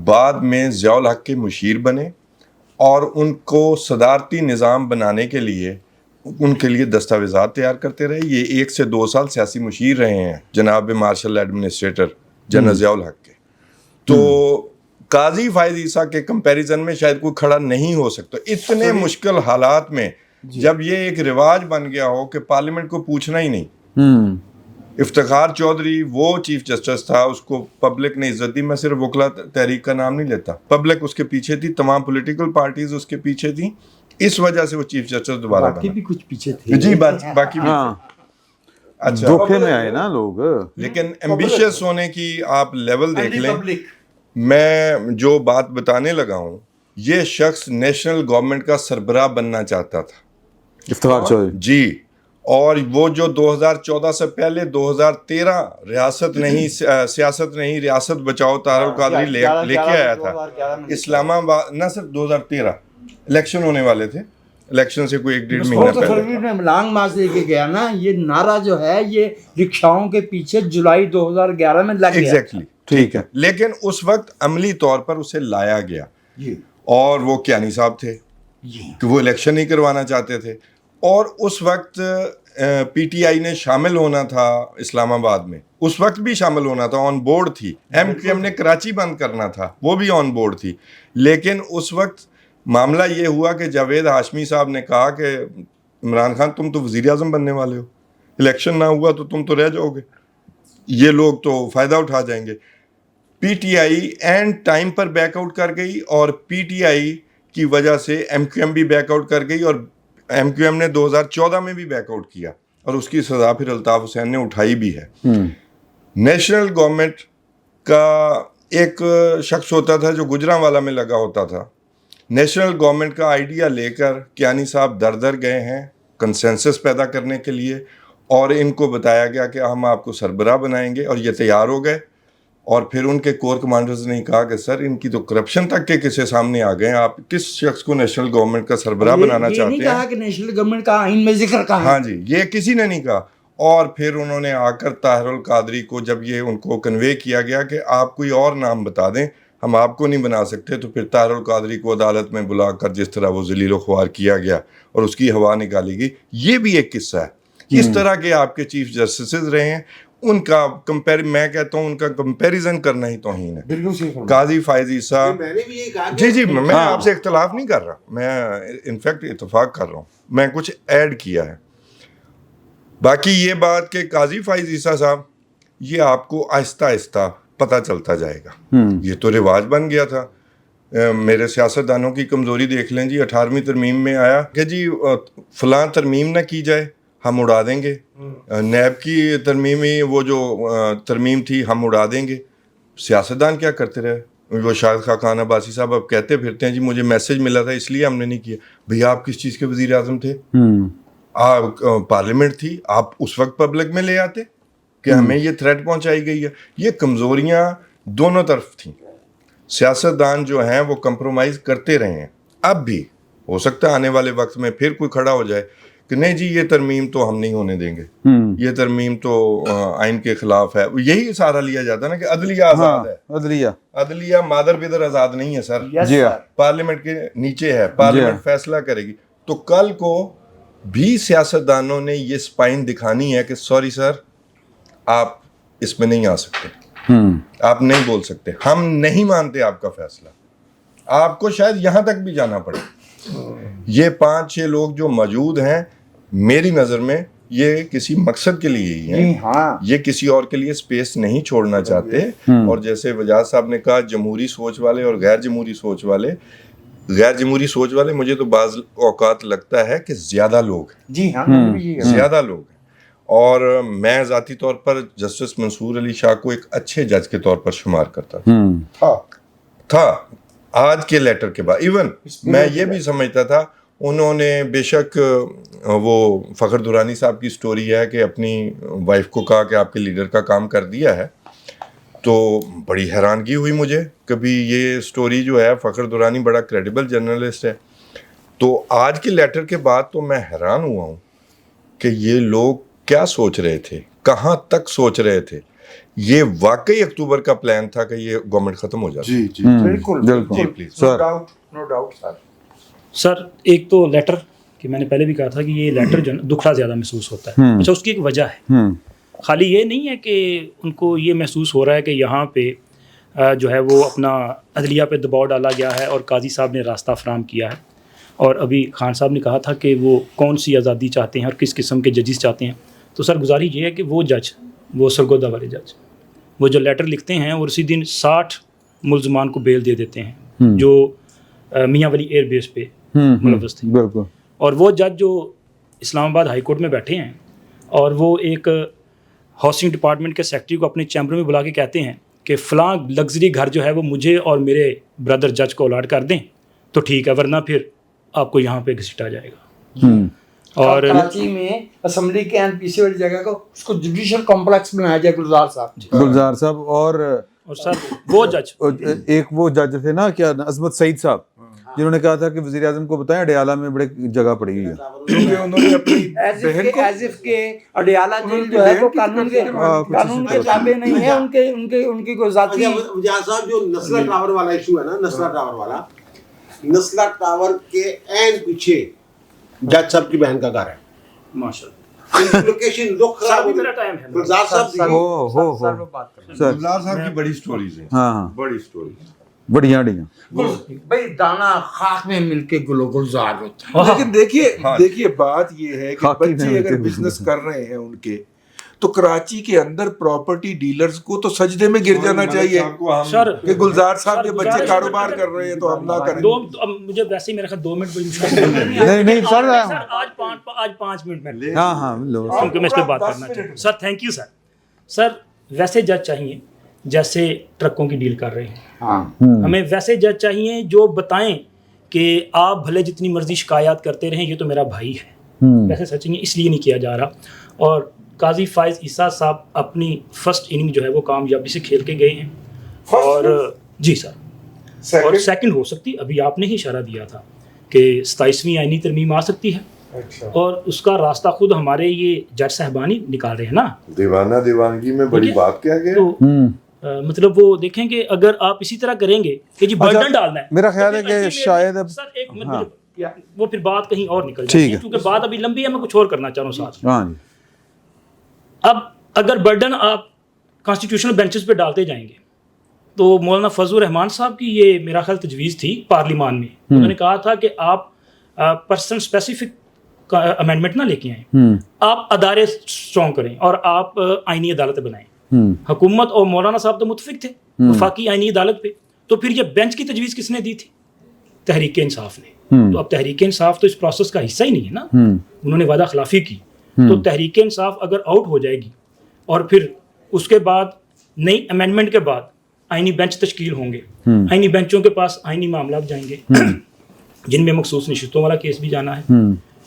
بعد میں ضیاء الحق کے مشیر بنے اور ان کو صدارتی نظام بنانے کے لیے ان کے لیے دستاویزات تیار کرتے رہے. یہ 1 سے 2 سال سیاسی مشیر رہے ہیں جناب مارشل ایڈمنسٹریٹر جنرل ضیاء الحق کے. تو قاضی فائز عیسیٰ کے کمپیریزن میں شاید کوئی کھڑا نہیں ہو سکتا. اتنے مشکل حالات میں جب یہ ایک رواج بن گیا ہو کہ پارلیمنٹ کو پوچھنا ہی نہیں. افتخار چودھری وہ چیف جسٹس تھا، اس کو پبلک نے عزت دی. میں صرف وکلا تحریک کا نام نہیں لیتا، پبلک اس کے پیچھے تھی، تمام پولیٹیکل پارٹیز اس کے پیچھے تھیں، اس وجہ سے وہ چیف جسٹس دوبارہ باقی بنا. بھی کچھ پیچھے تھے جی باقی بھی. اچھا دھوکے میں آئے نا لوگ. لیکن ایمبیشیس ہونے کی آپ لیول دیکھ لیں. میں جو بات بتانے لگا ہوں، یہ شخص نیشنل گورنمنٹ کا سربراہ بننا چاہتا تھا، افتخار چودھری جی. اور وہ جو 2014 سے پہلے 2013 ریاست نہیں سیاست نہیں ریاست بچاؤ طاہر القادری لے کے آیا تھا اسلام آباد. نہ صرف 2013 الیکشن ہونے والے تھے، الیکشن سے کوئی 1-1.5 مہینہ پہلے فروری میں لانگ مارچ لے کے گیا نا. یہ نعرہ جو ہے یہ رکشاؤں کے پیچھے جولائی 2011 میں لگ گیا. ایگزیکٹلی ٹھیک ہے. لیکن اس وقت عملی طور پر اسے لایا گیا، اور وہ کیانی صاحب تھے کہ وہ الیکشن نہیں کروانا چاہتے تھے. اور اس وقت پی ٹی آئی نے شامل ہونا تھا اسلام آباد میں، اس وقت بھی شامل ہونا تھا، آن بورڈ تھی. ایم کیو ایم نے کراچی بند کرنا تھا، وہ بھی آن بورڈ تھی. لیکن اس وقت معاملہ یہ ہوا کہ جاوید ہاشمی صاحب نے کہا کہ عمران خان تم تو وزیر اعظم بننے والے ہو، الیکشن نہ ہوا تو تم تو رہ جاؤ گے، یہ لوگ تو فائدہ اٹھا جائیں گے. P T I and time per back out کر گئی، اور پی ٹی آئی کی وجہ سے ایم کیو ایم بھی بیک آؤٹ کر گئی، اور ایم کیو ایم نے 2014 میں بھی بیک آؤٹ کیا، اور اس کی سزا پھر الطاف حسین نے اٹھائی بھی ہے. نیشنل گورنمنٹ کا ایک شخص ہوتا تھا جو گجرانوالہ میں لگا ہوتا تھا. نیشنل گورنمنٹ کا آئیڈیا لے کر کیانی صاحب در گئے ہیں کنسنسس پیدا کرنے کے لیے، اور ان کو بتایا گیا کہ ہم آپ کو سربراہ بنائیں گے، اور یہ تیار ہو گئے. اور پھر ان کے کور کمانڈرز نے کہا کہ سر ان کی تو کرپشن تک کے کسے سامنے آ گئے ہیں، آپ کس شخص کو نیشنل گورنمنٹ کا سربراہ بنانا چاہتے ہیں. یہ نہیں کہا کہ نیشنل گورنمنٹ کا آئین میں ذکر کہا. ہاں جی، یہ کسی نے نہیں کہا. اور پھر انہوں نے آ کر طاہر القادری کو جب یہ ان کو کنوے کیا گیا کہ آپ کوئی اور نام بتا دیں، ہم آپ کو نہیں بنا سکتے، تو پھر طاہر القادری کو عدالت میں بلا کر جس طرح وہ ذلیل و خوار کیا گیا اور اس کی ہوا نکالی گئی. یہ بھی ایک قصہ ہے. اس طرح کے آپ کے چیف جسٹسز رہے ہیں، ان کا میں کہتا ہوں ان کا کمپیریزن کرنا ہی توہین ہے. قاضی فائز عیسیٰ، جی میں آپ سے اختلاف نہیں کر رہا، میں انفیکٹ اتفاق کر رہا ہوں، میں کچھ ایڈ کیا ہے. باقی یہ بات کہ قاضی فائز عیسیٰ صاحب، یہ آپ کو آہستہ آہستہ پتہ چلتا جائے گا. یہ تو رواج بن گیا تھا. میرے سیاستدانوں کی کمزوری دیکھ لیں جی. 18ویں ترمیم میں آیا کہ جی فلاں ترمیم نہ کی جائے ہم اڑا دیں گے. نیب کی ترمیمی وہ جو ترمیم تھی ہم اڑا دیں گے. سیاستدان کیا کرتے رہے. وہ شاہد خاقان عباسی صاحب اب کہتے پھرتے ہیں جی مجھے میسج ملا تھا اس لیے ہم نے نہیں کیا. بھئی آپ کس چیز کے وزیر اعظم تھے؟ پارلیمنٹ تھی. آپ اس وقت پبلک میں لے آتے کہ ہمیں یہ تھریٹ پہنچائی گئی ہے. یہ کمزوریاں دونوں طرف تھیں. سیاستدان جو ہیں وہ کمپرومائز کرتے رہے ہیں. اب بھی ہو سکتا ہے آنے والے وقت میں پھر کوئی کھڑا ہو جائے کہ نہیں جی یہ ترمیم تو ہم نہیں ہونے دیں گے, یہ ترمیم تو آئین کے خلاف ہے. یہی سہارا لیا جاتا ہے نا کہ عدلیہ آزاد ہے. عدلیہ مادر بدر آزاد نہیں ہے سر, پارلیمنٹ کے نیچے ہے, پارلیمنٹ فیصلہ کرے گی. تو کل کو بھی سیاستدانوں نے یہ سپائن دکھانی ہے کہ سوری سر آپ اس میں نہیں آ سکتے, آپ نہیں بول سکتے, ہم نہیں مانتے آپ کا فیصلہ. آپ کو شاید یہاں تک بھی جانا پڑے. یہ 5-6 لوگ جو موجود ہیں میری نظر میں یہ کسی مقصد کے لیے ہی ہیں, یہ کسی اور کے لیے سپیس نہیں چھوڑنا چاہتے. اور جیسے وجاہت صاحب نے کہا جمہوری سوچ والے اور غیر جمہوری سوچ والے, غیر جمہوری سوچ والے مجھے تو بعض اوقات لگتا ہے کہ زیادہ لوگ ہیں. جی ہاں زیادہ لوگ ہیں. اور میں ذاتی طور پر جسٹس منصور علی شاہ کو ایک اچھے جج کے طور پر شمار کرتا تھا آج کے لیٹر کے بعد. ایون میں یہ بھی سمجھتا تھا انہوں نے بے شک وہ فخر درانی صاحب کی سٹوری ہے کہ اپنی وائف کو کہا کہ آپ کے لیڈر کا کام کر دیا ہے, تو بڑی حیرانگی ہوئی مجھے. کبھی یہ سٹوری جو ہے فخر درانی بڑا کریڈیبل جرنلسٹ ہے, تو آج کے لیٹر کے بعد تو میں حیران ہوا ہوں کہ یہ لوگ کیا سوچ رہے تھے, کہاں تک سوچ رہے تھے. یہ واقعی اکتوبر کا پلان تھا کہ یہ گورنمنٹ ختم ہو جاتی. جی بالکل جی پلیز. نو ڈاؤٹ سر ایک تو لیٹر کہ میں نے پہلے بھی کہا تھا کہ یہ لیٹر جو دکھڑا زیادہ محسوس ہوتا ہے. اچھا اس کی ایک وجہ ہے, خالی یہ نہیں ہے کہ ان کو یہ محسوس ہو رہا ہے کہ یہاں پہ جو ہے وہ اپنا عدلیہ پہ دباؤ ڈالا گیا ہے اور قاضی صاحب نے راستہ فراہم کیا ہے. اور ابھی خان صاحب نے کہا تھا کہ وہ کون سی آزادی چاہتے ہیں اور کس قسم کے ججز چاہتے ہیں. تو سر گزارش یہ ہے کہ وہ جج, وہ سرگودا والے جج, وہ جو لیٹر لکھتے ہیں اور اسی دن 60 ملزمان کو بیل دے دیتے ہیں جو میاں ولی ایئر بیس پہ ملوث تھے. بالکل. اور وہ جج جو اسلام آباد ہائی کورٹ میں بیٹھے ہیں اور وہ ایک ہاؤسنگ ڈپارٹمنٹ کے سیکرٹری کو اپنے چیمبر میں بلا کے کہتے ہیں کہ فلاں لگژری گھر جو ہے وہ مجھے اور میرے بردر جج کو الاٹ کر دیں تو ٹھیک ہے, ورنہ پھر آپ کو یہاں پہ گھسیٹا جائے گا. اور کراچی میں اسمبلی کے این پی سی والی جگہ کو اس کو جوڈیشل کمپلیکس بنایا جائے. گلزار صاحب اور سر وہ جج ایک وہ جج تھے نا کیا عظمت سعید صاحب, جنہوں نے کہا تھا کہ وزیر اعظم کو بتائیں اڈیالہ میں بڑے جگہ پڑی ہوئی ہے. انہوں نے اپنی بہن کو ایزف کے اڈیالہ جیل جو ہے وہ قانون کے تابع نہیں ہے, ان کی کوئی ذاتی. وجاہت صاحب جو نسلہ ٹاور والا ایشو ہے نا, نسلہ ٹاور والا, نسلہ ٹاور کے عین پیچھے جج صاحب کی بہن کا گھر ہے. ماشاءاللہ لوکیشن لوک خراب ہو گیا. گلزار صاحب کی بڑی سٹوریز ہیں. ہاں بڑی سٹوریز بڑھیا بھائی دانا خاک میں مل کے گلو گلزار ہوتا ہے. لیکن دیکھیے بات یہ ہے کہ بچے اگر بزنس کر رہے ہیں ان کے, تو کراچی کے اندر پراپرٹی ڈیلرز کو تو سجدے میں گر جانا چاہیے کہ گلزار صاحب کے بچے کاروبار کر رہے ہیں تو ہم نہ کریں. مجھے ویسے ہی میرا خیال 2 منٹ بڑی مشکل نہیں سر آج 5 منٹ میں ہاں کیونکہ میں اس پہ بات کرنا چاہتا ہوں. Sir thank you sir. سر ویسے جج چاہیے جیسے ٹرکوں کی ڈیل کر رہے ہیں, ہمیں ویسے جج چاہیے جو بتائیں کہ آپ بھلے جتنی مرضی شکایات کرتے رہیں یہ تو میرا بھائی ہے. ویسے سچ اس لیے نہیں کیا جا رہا. اور قاضی فائز عیسیٰ صاحب اپنی فرسٹ اننگ جو ہے وہ کامیابی سے کھیل کے گئے ہیں. اور جی سر, اور سیکنڈ ہو سکتی, ابھی آپ نے ہی اشارہ دیا تھا کہ 27ویں آئینی ترمیم آ سکتی ہے, اور اس کا راستہ خود ہمارے یہ جج صاحبان ہی نکال رہے ہیں نا. دیوانگی میں بڑی بات کیا گیا. مطلب وہ دیکھیں کہ اگر آپ اسی طرح کریں گے کہ جی برڈن ڈالنا ہے, میرا خیال ہے کہ شاید سر ایک وہ پھر بات کہیں اور نکل جائے گی کیونکہ بات ابھی لمبی ہے, میں کچھ اور کرنا چاہ رہا ہوں ساتھ. اب اگر برڈن آپ کانسٹیٹیوشنل بینچز پہ ڈالتے جائیں گے تو مولانا فضل الرحمان صاحب کی یہ میرا خیال تجویز تھی پارلیمان میں. انہوں نے کہا تھا کہ آپ پرسن اسپیسیفک امینڈمنٹ نہ لے کے آئیں, آپ ادارے اسٹرانگ کریں اور آپ آئینی عدالت بنائیں. حکومت اور مولانا صاحب تو متفق تھے وفاقی آئینی عدالت پہ, تو پھر یہ بینچ کی تجویز کس نے دی تھی؟ تحریک انصاف نے. تو اب تحریک انصاف تو اس پروسیس کا حصہ ہی نہیں ہے نا, انہوں نے وعدہ خلافی کی. تو تحریک انصاف اگر آؤٹ ہو جائے گی اور پھر اس کے بعد نئی امینڈمنٹ کے بعد آئینی بینچ تشکیل ہوں گے, آئینی بینچوں کے پاس آئینی معاملات جائیں گے جن میں مخصوص نشستوں والا کیس بھی جانا ہے,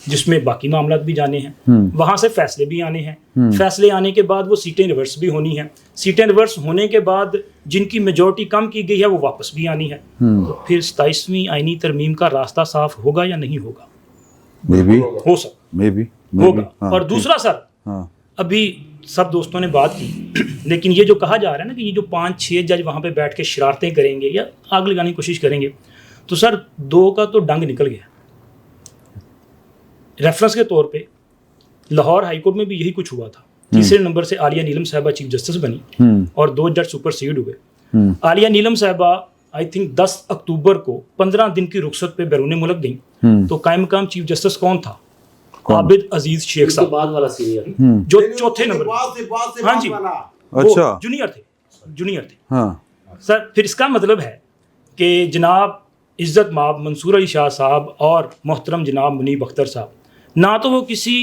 جس میں باقی معاملات بھی جانے ہیں, وہاں سے فیصلے بھی آنے ہیں, فیصلے آنے کے بعد وہ سیٹیں ریورس بھی ہونی ہیں, سیٹیں ریورس ہونے کے بعد جن کی میجورٹی کم کی گئی ہے وہ واپس بھی آنی ہے. تو پھر 27ویں آئینی ترمیم کا راستہ صاف ہوگا یا نہیں ہوگا؟ ہو سکتا ہوگا. اور دوسرا سر, ابھی سب دوستوں نے بات کی, لیکن یہ جو کہا جا رہا ہے نا کہ یہ جو 5-6 جج وہاں پہ بیٹھ کے شرارتیں کریں گے یا آگ لگانے کی کوشش کریں گے, تو سر 2 کا تو ڈنگ نکل گیا. ریفرنس کے طور پہ لاہور ہائی کورٹ میں بھی یہی کچھ ہوا تھا. تیسرے نمبر سے عالیہ نیلم صاحبہ چیف جسٹس بنی اور 2 جج سپر سیڈ ہوئے. عالیہ نیلم صاحبہ آئی تھنک 10 اکتوبر کو 15 دن کی رخصت پہ بیرون ملک گئیں. تو قائم مقام چیف جسٹس کون تھا؟ عابد عزیز شیخ صاحب, بعد والا سینئر جو چوتھے نمبر. ہاں جی, اچھا, جونیئر تھے سر. پھر اس کا مطلب ہے کہ جناب عزت مآب منصور علی شاہ صاحب اور محترم جناب منیب اختر صاحب نہ تو وہ کسی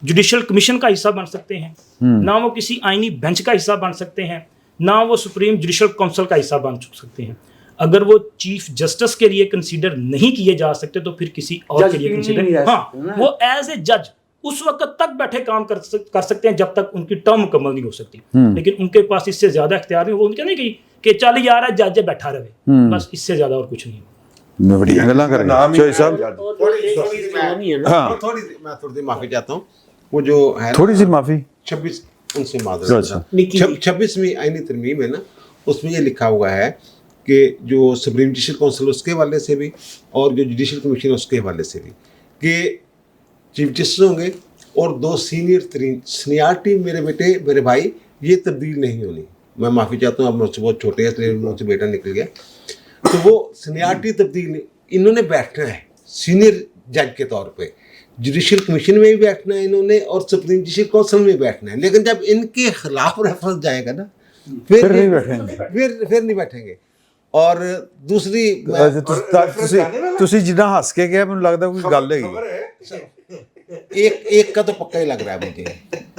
جوڈیشل کمیشن کا حصہ بن سکتے ہیں, نہ وہ کسی آئینی بینچ کا حصہ بن سکتے ہیں, نہ وہ سپریم جوڈیشل کونسل کا حصہ بن سکتے ہیں. اگر وہ چیف جسٹس کے لیے کنسیڈر نہیں کیے جا سکتے تو پھر کسی اور کے لیے کنسیڈر, ہاں وہ ایز اے جج اس وقت تک بیٹھے کام کر سکتے ہیں جب تک ان کی ٹرم مکمل نہیں ہو سکتی. لیکن ان کے پاس اس سے زیادہ اختیار نہیں. وہ ان کا نہیں کہ چل یار جج بیٹھا رہے, بس اس سے زیادہ اور کچھ نہیں. بڑھیا گلا کریں گے صاحب. میں تھوڑی سی معافی چاہتا ہوں. وہ جو ہے تھوڑی سی معافی 26 ان سے معذرت, 26ویں آئینی ترمیم ہے نا, اس میں یہ لکھا ہوا ہے کہ جو سپریم جوڈیشل کونسل اس کے حوالے سے بھی اور جو جوڈیشل کمیشن اس کے حوالے سے بھی کہ چیف جسٹس ہوں گے اور 2 سینئر ترین. سینیارٹی میرے بیٹے میرے بھائی یہ تبدیل نہیں ہونی. میں معافی چاہتا ہوں, اب مجھ سے بہت چھوٹے ہیں اس لیے مجھ سے بیٹا نکل گیا. تو وہ سینیارٹی تبدیل نہیں, انہوں نے بیٹھنا ہے سینئر جج کے طور پہ, جوڈیشل کمیشن میں بھی بیٹھنا ہے انہوں نے اور سپریم جوڈیشل کونسل میں بھی بیٹھنا ہے. لیکن جب ان کے خلاف ریفرنس جائے گا نا پھر نہیں بیٹھیں گے. اور دوسری تسی جنہ ہس کے گیا مجھے لگتا کوئی گل ہے, ایک کا تو پکا ہی لگ رہا ہے مجھے.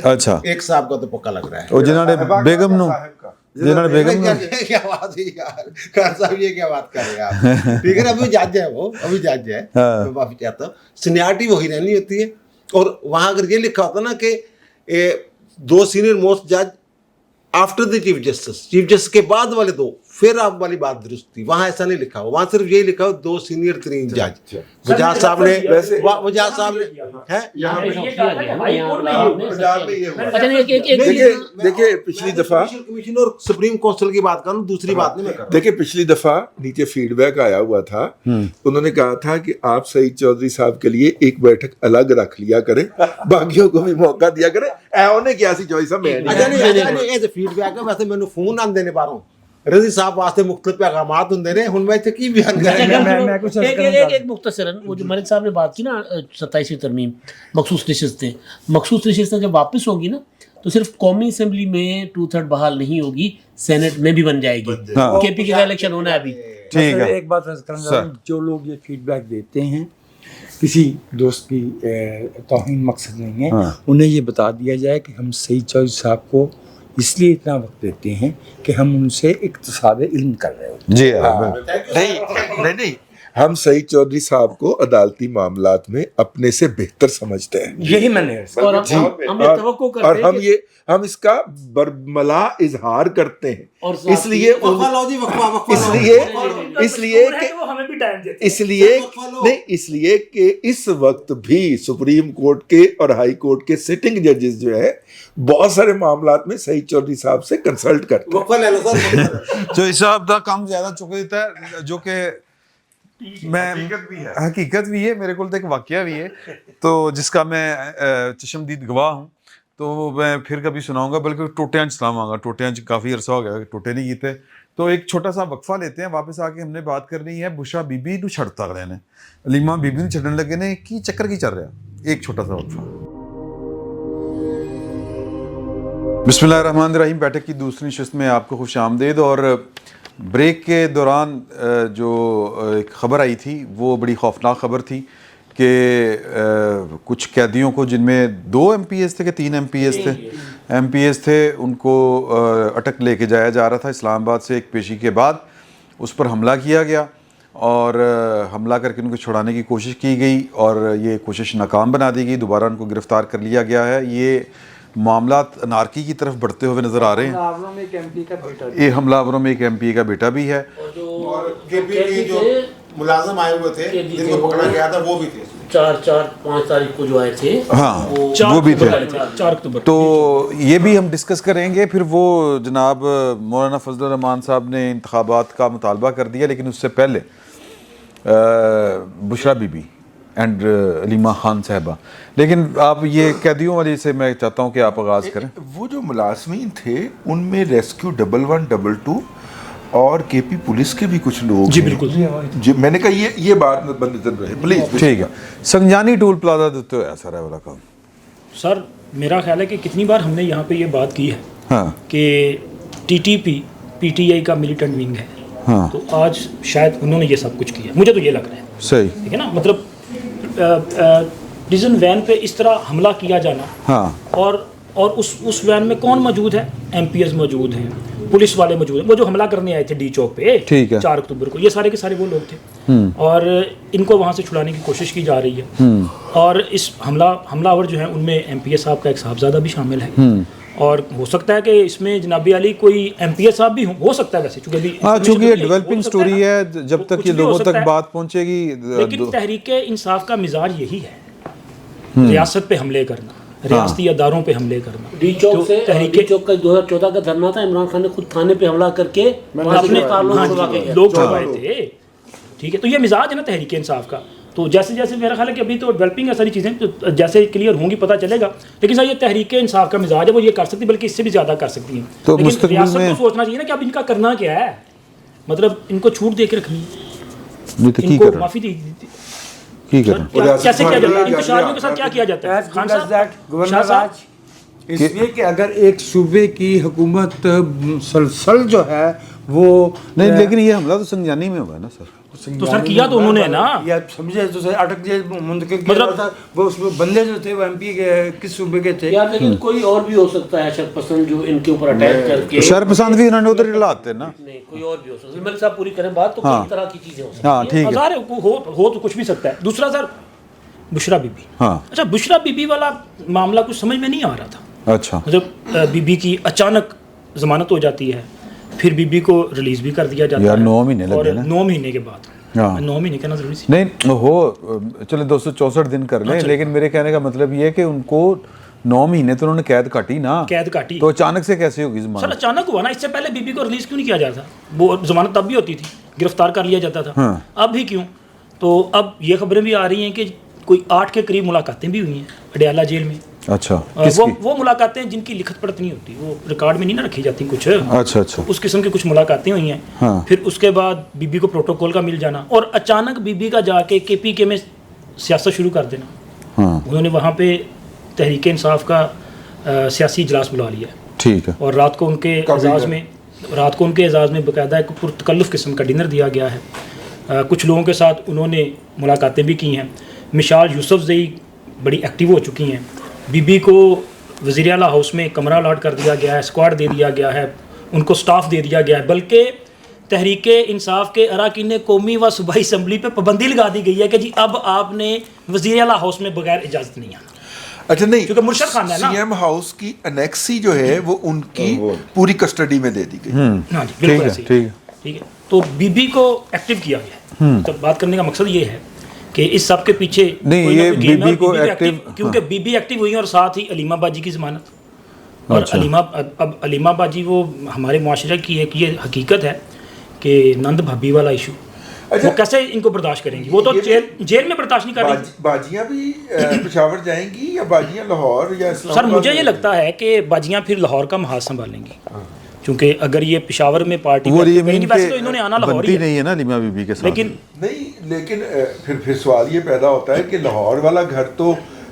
اچھا, ایک صاحب کا تو پکا لگ رہا ہے. اور جنہوں نے بیگم نو کیا بات ہے یار, خان صاحب یہ کیا بات کر رہے ہیں آپ؟ ٹھیک ہے, ابھی جج ہے, وہ ابھی جج ہے. میں معافی چاہتا ہوں. سینیارٹی وہی رہنی ہوتی ہے. اور وہاں اگر یہ لکھا ہوتا نا کہ 2 سینئر موسٹ جج آفٹر دی چیف جسٹس کے بعد والے 2, پھر آپ والی بات درست تھی. وہاں ایسا نہیں لکھا ہوا, وہاں صرف یہی لکھا ہوا 2 سینئر ترین جج. وجاہت صاحب نے دیکھیے پچھلی دفعہ کمیشن اور سپریم کونسل کی بات کروں, دوسری بات نہیں میں کر رہا. دیکھیے پچھلی دفعہ نیچے فیڈ بیک آیا ہوا تھا, انہوں نے کہا تھا کہ آپ سعید چودھری صاحب کے لیے ایک بیٹھک الگ رکھ لیا کریں, باقیوں کو بھی موقع دیا کریں. انہیں کیا سی چوائس ہے فیڈ بیک ہے. ویسے مینوں فون آن دینے باروں رضی صاحب واسطے مختلف پیغامات ہوں نے, ہن میں کی بیان کریں. ایک مختصراً وہ جو ملک صاحب نے بات کی نا 27ویں ترمیم مخصوص نشستیں جب واپس ہوگی نا تو صرف قومی اسمبلی میں 2/3 بحال نہیں ہوگی, سینٹ میں بھی بن جائے گی. کے پی کے کا الیکشن ہونا ہے ابھی. ایک بات کرنا, جو لوگ یہ فیڈ بیک دیتے ہیں کسی دوست کی توہین مقصد نہیں ہے, انہیں یہ بتا دیا جائے کہ ہم سعید چودھری صاحب کو اس لیے اتنا وقت دیتے ہیں کہ ہم ان سے اقتصاد علم کر رہے ہوتے ہیں. نہیں, ہم سعید چودھری صاحب کو عدالتی معاملات میں اپنے سے بہتر سمجھتے ہیں. یہی میں نے اور ہم اس کا برملا اظہار کرتے ہیں. اس لیے کہ اس وقت بھی سپریم کورٹ کے اور ہائی کورٹ کے سٹنگ ججز جو ہے بہت سارے معاملات میں سعید چودھری صاحب سے کنسلٹ کرتے ہیں. جو صاحب دا کام زیادہ چکا دیتا ہے, جو کہ میں حقیقت بھی ہے, میرے کو ایک واقعہ بھی ہے تو جس کا میں چشمدید گواہ ہوں, تو میں پھر کبھی سناؤں گا, بلکہ ٹوٹیاں سناواں گا. ٹوٹیاں کافی عرصہ ہو گیا ٹوٹے نہیں کیتے, تو ایک چھوٹا سا وقفہ لیتے ہیں. واپس آ کے ہم نے بات کرنی ہے بشرا بی بی نو چھڑتا اگلے نے, علیمہ بی بی نو چھڑن لگے نے کی چکر کی چل رہا. ایک چھوٹا سا وقفہ. بسم اللہ الرحمن الرحیم. بیٹھک کی دوسری نشست میں آپ کو خوش آمدید. اور بریک کے دوران جو ایک خبر آئی تھی وہ بڑی خوفناک خبر تھی کہ کچھ قیدیوں کو، جن میں 2 MPs تھے کہ 3 MPs تھے، ان کو اٹک لے کے جایا جا رہا تھا اسلام آباد سے ایک پیشی کے بعد. اس پر حملہ کیا گیا اور حملہ کر کے ان کو چھڑانے کی کوشش کی گئی اور یہ کوشش ناکام بنا دی گئی. دوبارہ ان کو گرفتار کر لیا گیا ہے. یہ معاملات انارکی کی طرف بڑھتے ہوئے نظر آ رہے ہیں. یہ حملہ آوروں میں ایک MP کا بیٹا بھی ہے. اور جو ملازم آئے ہوئے تھے جن کو پکڑا گیا تھا وہ بھی تھے. 4-5 تاریخ کو جو آئے تھے، ہاں وہ بھی تھے. 4 اکتوبر. تو یہ بھی ہم ڈسکس کریں گے. پھر وہ جناب مولانا فضل الرحمان صاحب نے انتخابات کا مطالبہ کر دیا، لیکن اس سے پہلے بشرا be be and Alima Khan صاحبہ. لیکن آپ یہ قیدیوں والی سے میں چاہتا ہوں کہ آپ آغاز کریں. وہ جو ملازمین تھے ان میں ریسکیو 1122 اور KP پولیس کے بھی کچھ لوگ. جی بالکل. جی میں نے کہا یہ بات بند نظر رہے پلیز. ٹھیک ہے. سنجانی ٹول پلازا دیتے ہوئے ایسا رہا والا کام. سر میرا خیال ہے کہ کتنی بار ہم نے یہاں پہ یہ بات کی ہے ہاں کہ TTP PTI کا ملیٹنٹ ونگ ہے. ہاں تو آج شاید انہوں نے یہ سب کچھ کیا. مجھے تو یہ لگ رہا ہے. صحیح. ٹھیک ہے نا. مطلب پریزن وین پہ اس طرح حملہ کیا جانا، ہاں اور اس وین میں کون موجود ہے؟ MPs موجود ہیں، پولیس والے موجود ہیں. وہ جو حملہ کرنے آئے تھے ڈی چوک پہ 4 اکتوبر کو، یہ سارے کے سارے وہ لوگ تھے اور ان کو وہاں سے چھڑانے کی کوشش کی جا رہی ہے. اور اس حملہ آور جو ہیں ان میں MPS صاحب کا ایک صاحبزادہ بھی شامل ہے. اور ہو سکتا ہے کہ اس میں جناب علی کوئی MPS صاحب بھی ہو سکتا ہے. ویسے چونکہ یہ ڈیولپنگ سٹوری ہے، جب تک یہ لوگوں تک بات پہنچے گی. لیکن تحریک انصاف کا مزاج یہی ہے، ریاست پہ حملے کرنا، ریاستی اداروں پہ حملے کرنا. ڈی چوک سے ڈی چوک کا 2014 کا دھرنا تھا، عمران خان نے خود تھانے پہ حملہ کر کے اپنے لوگ چھڑوائے تھے. ٹھیک ہے. تو یہ مزاج ہے نا تحریک انصاف کا. تو جیسے جیسے میرا خیال ہے کہ ابھی تو ڈیولپنگ ہے ساری چیزیں، تو جیسے کلیئر ہوں گی پتہ چلے گا. لیکن سر یہ تحریک انصاف کا مزاج ہے، وہ یہ کر سکتی بلکہ اس سے بھی زیادہ کر سکتی ہیں. تو لیکن ریاست کو سوچنا چاہیے نا کہ اب ان کا کرنا کیا ہے. مطلب ان کو چھوٹ دے کے رکھنی، ان کو معافی دی. کیسے کیا جاتا ہے؟ انتشاریوں کے ساتھ کیا کیا جاتا ہے خان صاحب؟ اس لیے کہ اگر ایک صوبے کی حکومت مسلسل جو ہے وہ نہیں، لیکن یہ حملہ تو سنجانی میں ہوا ہے نا سر. تو سر کیا تو انہوں نے نا، یا سمجھے تو سر اٹک جیل منتقل کیا تھا. وہ اس میں بندے جو تھے وہ MP کے کس صوبے کے تھے. یا لیکن کوئی اور بھی ہو سکتا ہے شر پسند جو ان کے اوپر اٹیک کر کے. شر پسند بھی انہوں نے ادھر ڈلاتے نا. نہیں کوئی اور بھی ہو سکتا ہے. ملک صاحب پوری کریں بات. تو کئی طرح کی چیزیں ہو سکتی ہیں. ہاں ٹھیک ہے. ہو تو کچھ بھی سکتا ہے. دوسرا سر بشرا بی بی. ہاں اچھا بشرا بی بی والا معاملہ کچھ سمجھ میں نہیں آ رہا تھا. اچھا. مطلب بی بی کی اچانک ضمانت ہو جاتی ہے، پھر بی بی کو ریلیز بھی کر دیا جاتا ہے. 9 مہینے لگے نا. 9 مہینے کے بعد. 9 مہینے کہنا ضروری سی نہیں ہو چلے 264 دن کر لیں. لیکن میرے کہنے کا مطلب یہ ہے کہ ان کو 9 مہینے تو انہوں نے قید کاٹی نا. قید کاٹی تو اچانک سے کیسے ہوگی ضمانت؟ سر اچانک ہوا نا. اس سے پہلے بی بی کو ریلیز کیوں نہیں کیا جاتا؟ وہ ضمانت تب بھی ہوتی تھی، گرفتار کر لیا جاتا تھا. اب بھی کیوں؟ تو اب یہ خبریں بھی آ رہی ہیں کہ کوئی 8 کے قریب ملاقاتیں بھی ہوئی ہیں اڈیالہ جیل میں. اچھا. وہ ملاقاتیں جن کی لکھت پڑھت نہیں ہوتی، وہ ریکارڈ میں نہیں نہ رکھی جاتی کچھ. اچھا اچھا. اس قسم کی کچھ ملاقاتیں ہوئی ہیں. پھر اس کے بعد بی بی کو پروٹوکول کا مل جانا، اور اچانک بی بی کا جا کے KPK میں سیاست شروع کر دینا. انہوں نے وہاں پہ تحریک انصاف کا سیاسی اجلاس بلا لیا. ٹھیک ہے. اور رات کو ان کے اعزاز میں باقاعدہ ایک پرتکلف قسم کا ڈنر دیا گیا ہے. کچھ لوگوں کے ساتھ انہوں نے ملاقاتیں بھی کی ہیں. مشال یوسف زئی بڑی ایکٹیو ہو چکی ہیں. بی بی کو وزیر اعلیٰ ہاؤس میں کمرہ الاٹ کر دیا گیا ہے، اسکواڈ دے دیا گیا ہے، ان کو سٹاف دے دیا گیا ہے. بلکہ تحریک انصاف کے اراکین قومی و صوبائی اسمبلی پہ پابندی لگا دی گئی ہے کہ جی اب آپ نے وزیر اعلیٰ ہاؤس میں بغیر اجازت نہیں آنا. اچھا نہیں، کیونکہ مرشد خان ہے نا. CM ہاؤس کی انیکسی جو ہے وہ ان کی پوری کسٹڈی میں دے دی گئی. ہاں جی بالکل ایسے ہی. ٹھیک ہے. تو بی بی کو ایکٹیو کیا گیا ہے. تو بات کرنے کا مقصد یہ ہے کہ اس سب کے پیچھے نہیں یہ بی بی کو ایکٹیو، کیونکہ بی بی ایکٹیو ہوئی اور ساتھ ہی علیمہ باجی کی ضمانت. اور علیمہ باجی وہ ہمارے معاشرے کی ایک یہ حقیقت ہے کہ نند بھابھی والا ایشو، وہ کیسے ان کو برداشت کریں گی؟ وہ تو جیل میں برداشت نہیں کر رہی. باجیاں بھی پشاور جائیں گی یا باجیاں لاہور یا اسلام سر مجھے یہ لگتا ہے کہ باجیاں پھر لاہور کا محاذ سنبھالیں گی، کیونکہ اگر یہ پشاور میں پارٹی ویسے تو انہوں نے آنا لاہور ہی نہیں ہے نا علیمہ بی بی کے ساتھ. لیکن پھر سوال یہ پیدا ہوتا ہے کہ لاہور والا گھر تو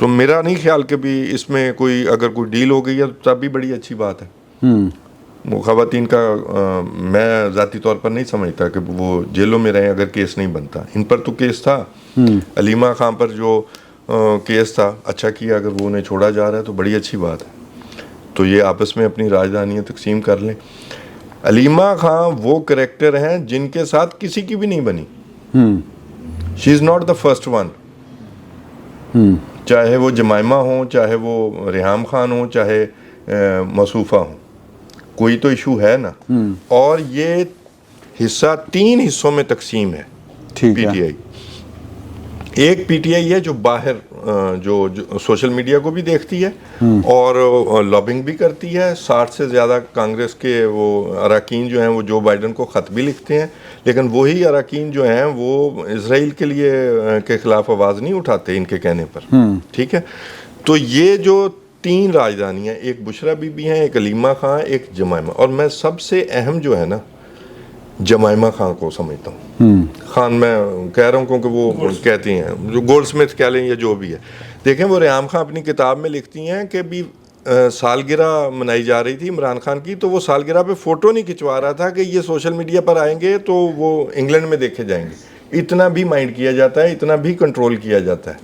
تو میرا نہیں خیال کہ بھی اس میں کوئی اگر کوئی ڈیل ہو گئی ہے تو تب بھی بڑی اچھی بات ہے. وہ خواتین کا میں ذاتی طور پر نہیں سمجھتا کہ وہ جیلوں میں رہیں اگر کیس نہیں بنتا. ان پر تو کیس تھا, علیمہ خان پر جو کیس تھا, اچھا کیا اگر وہ انہیں چھوڑا جا رہا ہے تو بڑی اچھی بات ہے. تو یہ آپس میں اپنی راجدھانیاں تقسیم کر لیں. علیمہ خان وہ کریکٹر ہیں جن کے ساتھ کسی کی بھی نہیں بنی. She is not the first one. چاہے وہ جمائمہ ہوں, چاہے وہ ریحام خان ہوں, چاہے مصوفہ ہوں, کوئی تو ایشو ہے نا. اور یہ حصہ 3 حصوں میں تقسیم ہے پی ٹی آئی. ایک پی ٹی آئی ہے جو باہر جو سوشل میڈیا کو بھی دیکھتی ہے اور لابنگ بھی کرتی ہے. 60 سے زیادہ کانگریس کے وہ اراکین جو ہیں وہ جو بائیڈن کو خط بھی لکھتے ہیں, لیکن وہی اراکین جو ہیں وہ اسرائیل کے لیے کے خلاف آواز نہیں اٹھاتے ان کے کہنے پر. ٹھیک ہے, تو یہ جو 3 راجدھانیاں, ایک بشرا بی بی ہیں, ایک علیمہ خان, ایک جمائمہ. اور میں سب سے اہم جو ہے نا جمائمہ خان کو سمجھتا ہوں. خان میں کہہ رہا ہوں کیونکہ وہ کہتی ہیں, جو گولڈ سمتھ کہہ لیں یا جو بھی ہے. دیکھیں وہ ریحام خان اپنی کتاب میں لکھتی ہیں کہ بھی سالگرہ منائی جا رہی تھی عمران خان کی, تو وہ سالگرہ پہ فوٹو نہیں کھنچوا رہا تھا کہ یہ سوشل میڈیا پر آئیں گے تو وہ انگلینڈ میں دیکھے جائیں گے. اتنا بھی مائنڈ کیا جاتا ہے, اتنا بھی کنٹرول کیا جاتا ہے.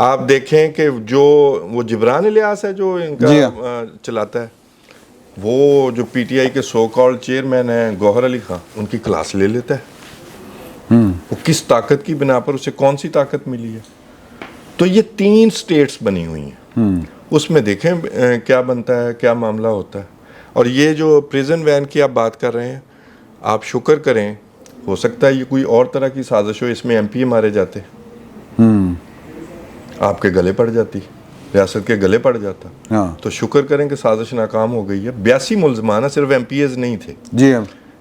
آپ دیکھیں کہ جو وہ جبران الیاس ہے جو ان کا چلاتا ہے, وہ جو پی ٹی آئی کے سو کالڈ چیئرمین ہیں گوہر علی خان, ان کی کلاس لے لیتا ہے. وہ کس طاقت کی بنا پر, اسے کون سی طاقت ملی ہے. تو یہ 3 سٹیٹس بنی ہوئی ہیں, اس میں دیکھیں کیا بنتا ہے, کیا معاملہ ہوتا ہے. اور یہ جو پریزن وین کی آپ بات کر رہے ہیں, آپ شکر کریں, ہو سکتا ہے یہ کوئی اور طرح کی سازش ہو, اس میں MP مارے جاتے, آپ کے گلے پڑ جاتی, ریاست کے گلے پڑ جاتا. تو شکر کریں کہ سازش ناکام ہو گئی ہے. 82 ملزمان, صرف MPAs نہیں تھے,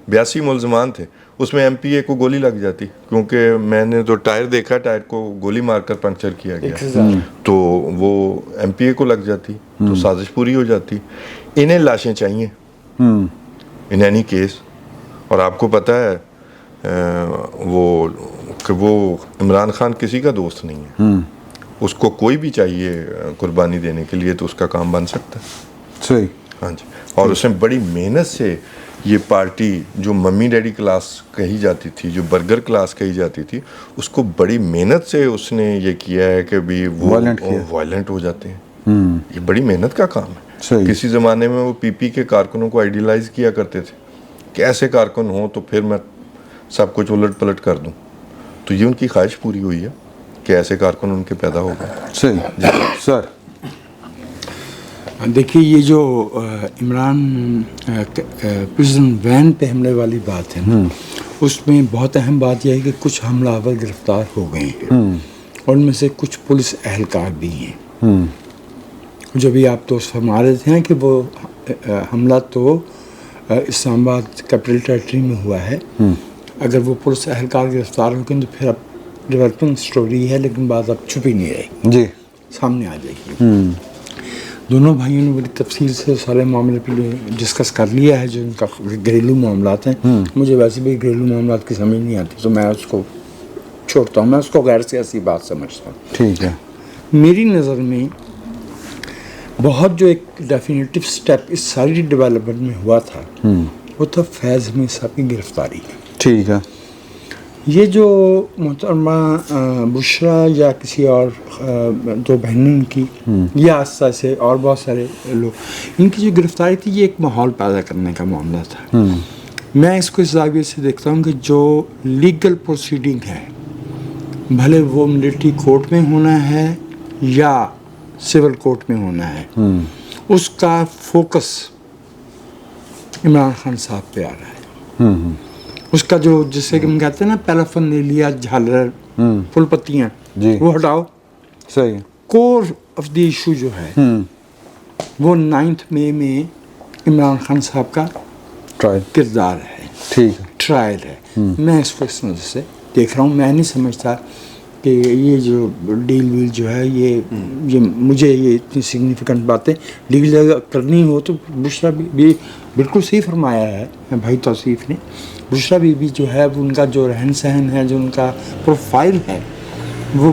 82 ملزمان تھے. اس میں MPA کو گولی لگ جاتی, کیونکہ میں نے تو ٹائر دیکھا, ٹائر کو گولی مار کر پنکچر کیا گیا, تو وہ MPA کو لگ جاتی, تو سازش پوری ہو جاتی. انہیں لاشیں چاہیے ان اینی کیس. اور آپ کو پتہ ہے وہ عمران خان کسی کا دوست نہیں ہے, اس کو کوئی بھی چاہیے قربانی دینے کے لیے تو اس کا کام بن سکتا ہے. صحیح. ہاں جی. اور اس نے بڑی محنت سے یہ پارٹی جو ممی ڈیڈی کلاس کہی جاتی تھی, جو برگر کلاس کہی جاتی تھی, اس کو بڑی محنت سے اس نے یہ کیا ہے کہ بھی وہ وائلنٹ ہو جاتے ہیں. یہ بڑی محنت کا کام ہے. کسی زمانے میں وہ PP کے کارکنوں کو آئیڈیلائز کیا کرتے تھے کہ ایسے کارکن ہوں تو پھر میں سب کچھ الٹ پلٹ کر دوں. تو یہ ان کی خواہش پوری ہوئی ہے کہ ایسے کارکن ان کے پیدا ہو گئے. صحیح. سر دیکھیے, یہ جو عمران پریزن وین پہ حملے والی بات ہے نا, اس میں بہت اہم بات یہ ہے کہ کچھ حملہ آور گرفتار ہو گئے ہیں, اور ان میں سے کچھ پولیس اہلکار بھی ہیں. جو بھی آپ دوست فرما رہے تھے کہ وہ حملہ تو اسلام آباد کیپٹل ٹیریٹری میں ہوا ہے. اگر وہ پولیس اہلکار گرفتار ہو گئے تو پھر اب ڈیولپنگ سٹوری ہے, لیکن بات اب چھپی نہیں رہے گی, جی سامنے آ جائے گی. دونوں بھائیوں نے بڑی تفصیل سے سارے معاملے پہ ڈسکس کر لیا ہے, جو ان کا گھریلو معاملات ہیں. مجھے ویسے بھی گھریلو معاملات کی سمجھ نہیں آتی, تو میں اس کو چھوڑتا ہوں, میں اس کو غیر سیاسی بات سمجھتا ہوں. ٹھیک ہے. میری نظر میں بہت جو ایک ڈیفینیٹو سٹیپ اس ساری ڈیولپمنٹ میں ہوا تھا, وہ تھا فیض حمید صاحب کی گرفتاری. ٹھیک ہے. یہ جو محترمہ بشرا یا کسی اور 2 بہنوں کی, یا آسا سے اور بہت سارے لوگ, ان کی جو گرفتاری تھی یہ ایک ماحول پیدا کرنے کا معاملہ تھا. میں اس کو اس زاویے سے دیکھتا ہوں کہ جو لیگل پروسیڈنگ ہے, بھلے وہ ملٹری کورٹ میں ہونا ہے یا سول کورٹ میں ہونا ہے, اس کا فوکس عمران خان صاحب پہ آ رہا ہے. اس کا جو جسے کہ ہم کہتے ہیں نا پیرافرنیلیا, جھالر, پھول پتیاں, وہ ہٹاؤ. صحیح. کور آف دی ایشو جو ہے وہ 9 مئی میں عمران خان صاحب کا کردار ہے. ٹھیک ہے. ٹرائل ہے. میں اس کو اس نظر سے دیکھ رہا ہوں. میں نہیں سمجھتا کہ یہ جو ڈیل ویل جو ہے یہ مجھے یہ اتنی سگنیفیکنٹ باتیں ڈیل اگر کرنی ہو تو بشرا بھی بالکل صحیح فرمایا ہے بھائی توصیف نے. بشرا بی جو ہے وہ ان کا جو رہن سہن ہے, جو ان کا پروفائل ہے, وہ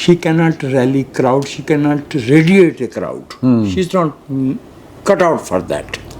She cannot rally crowd, she cannot radiate a crowd. She's not cut out for that.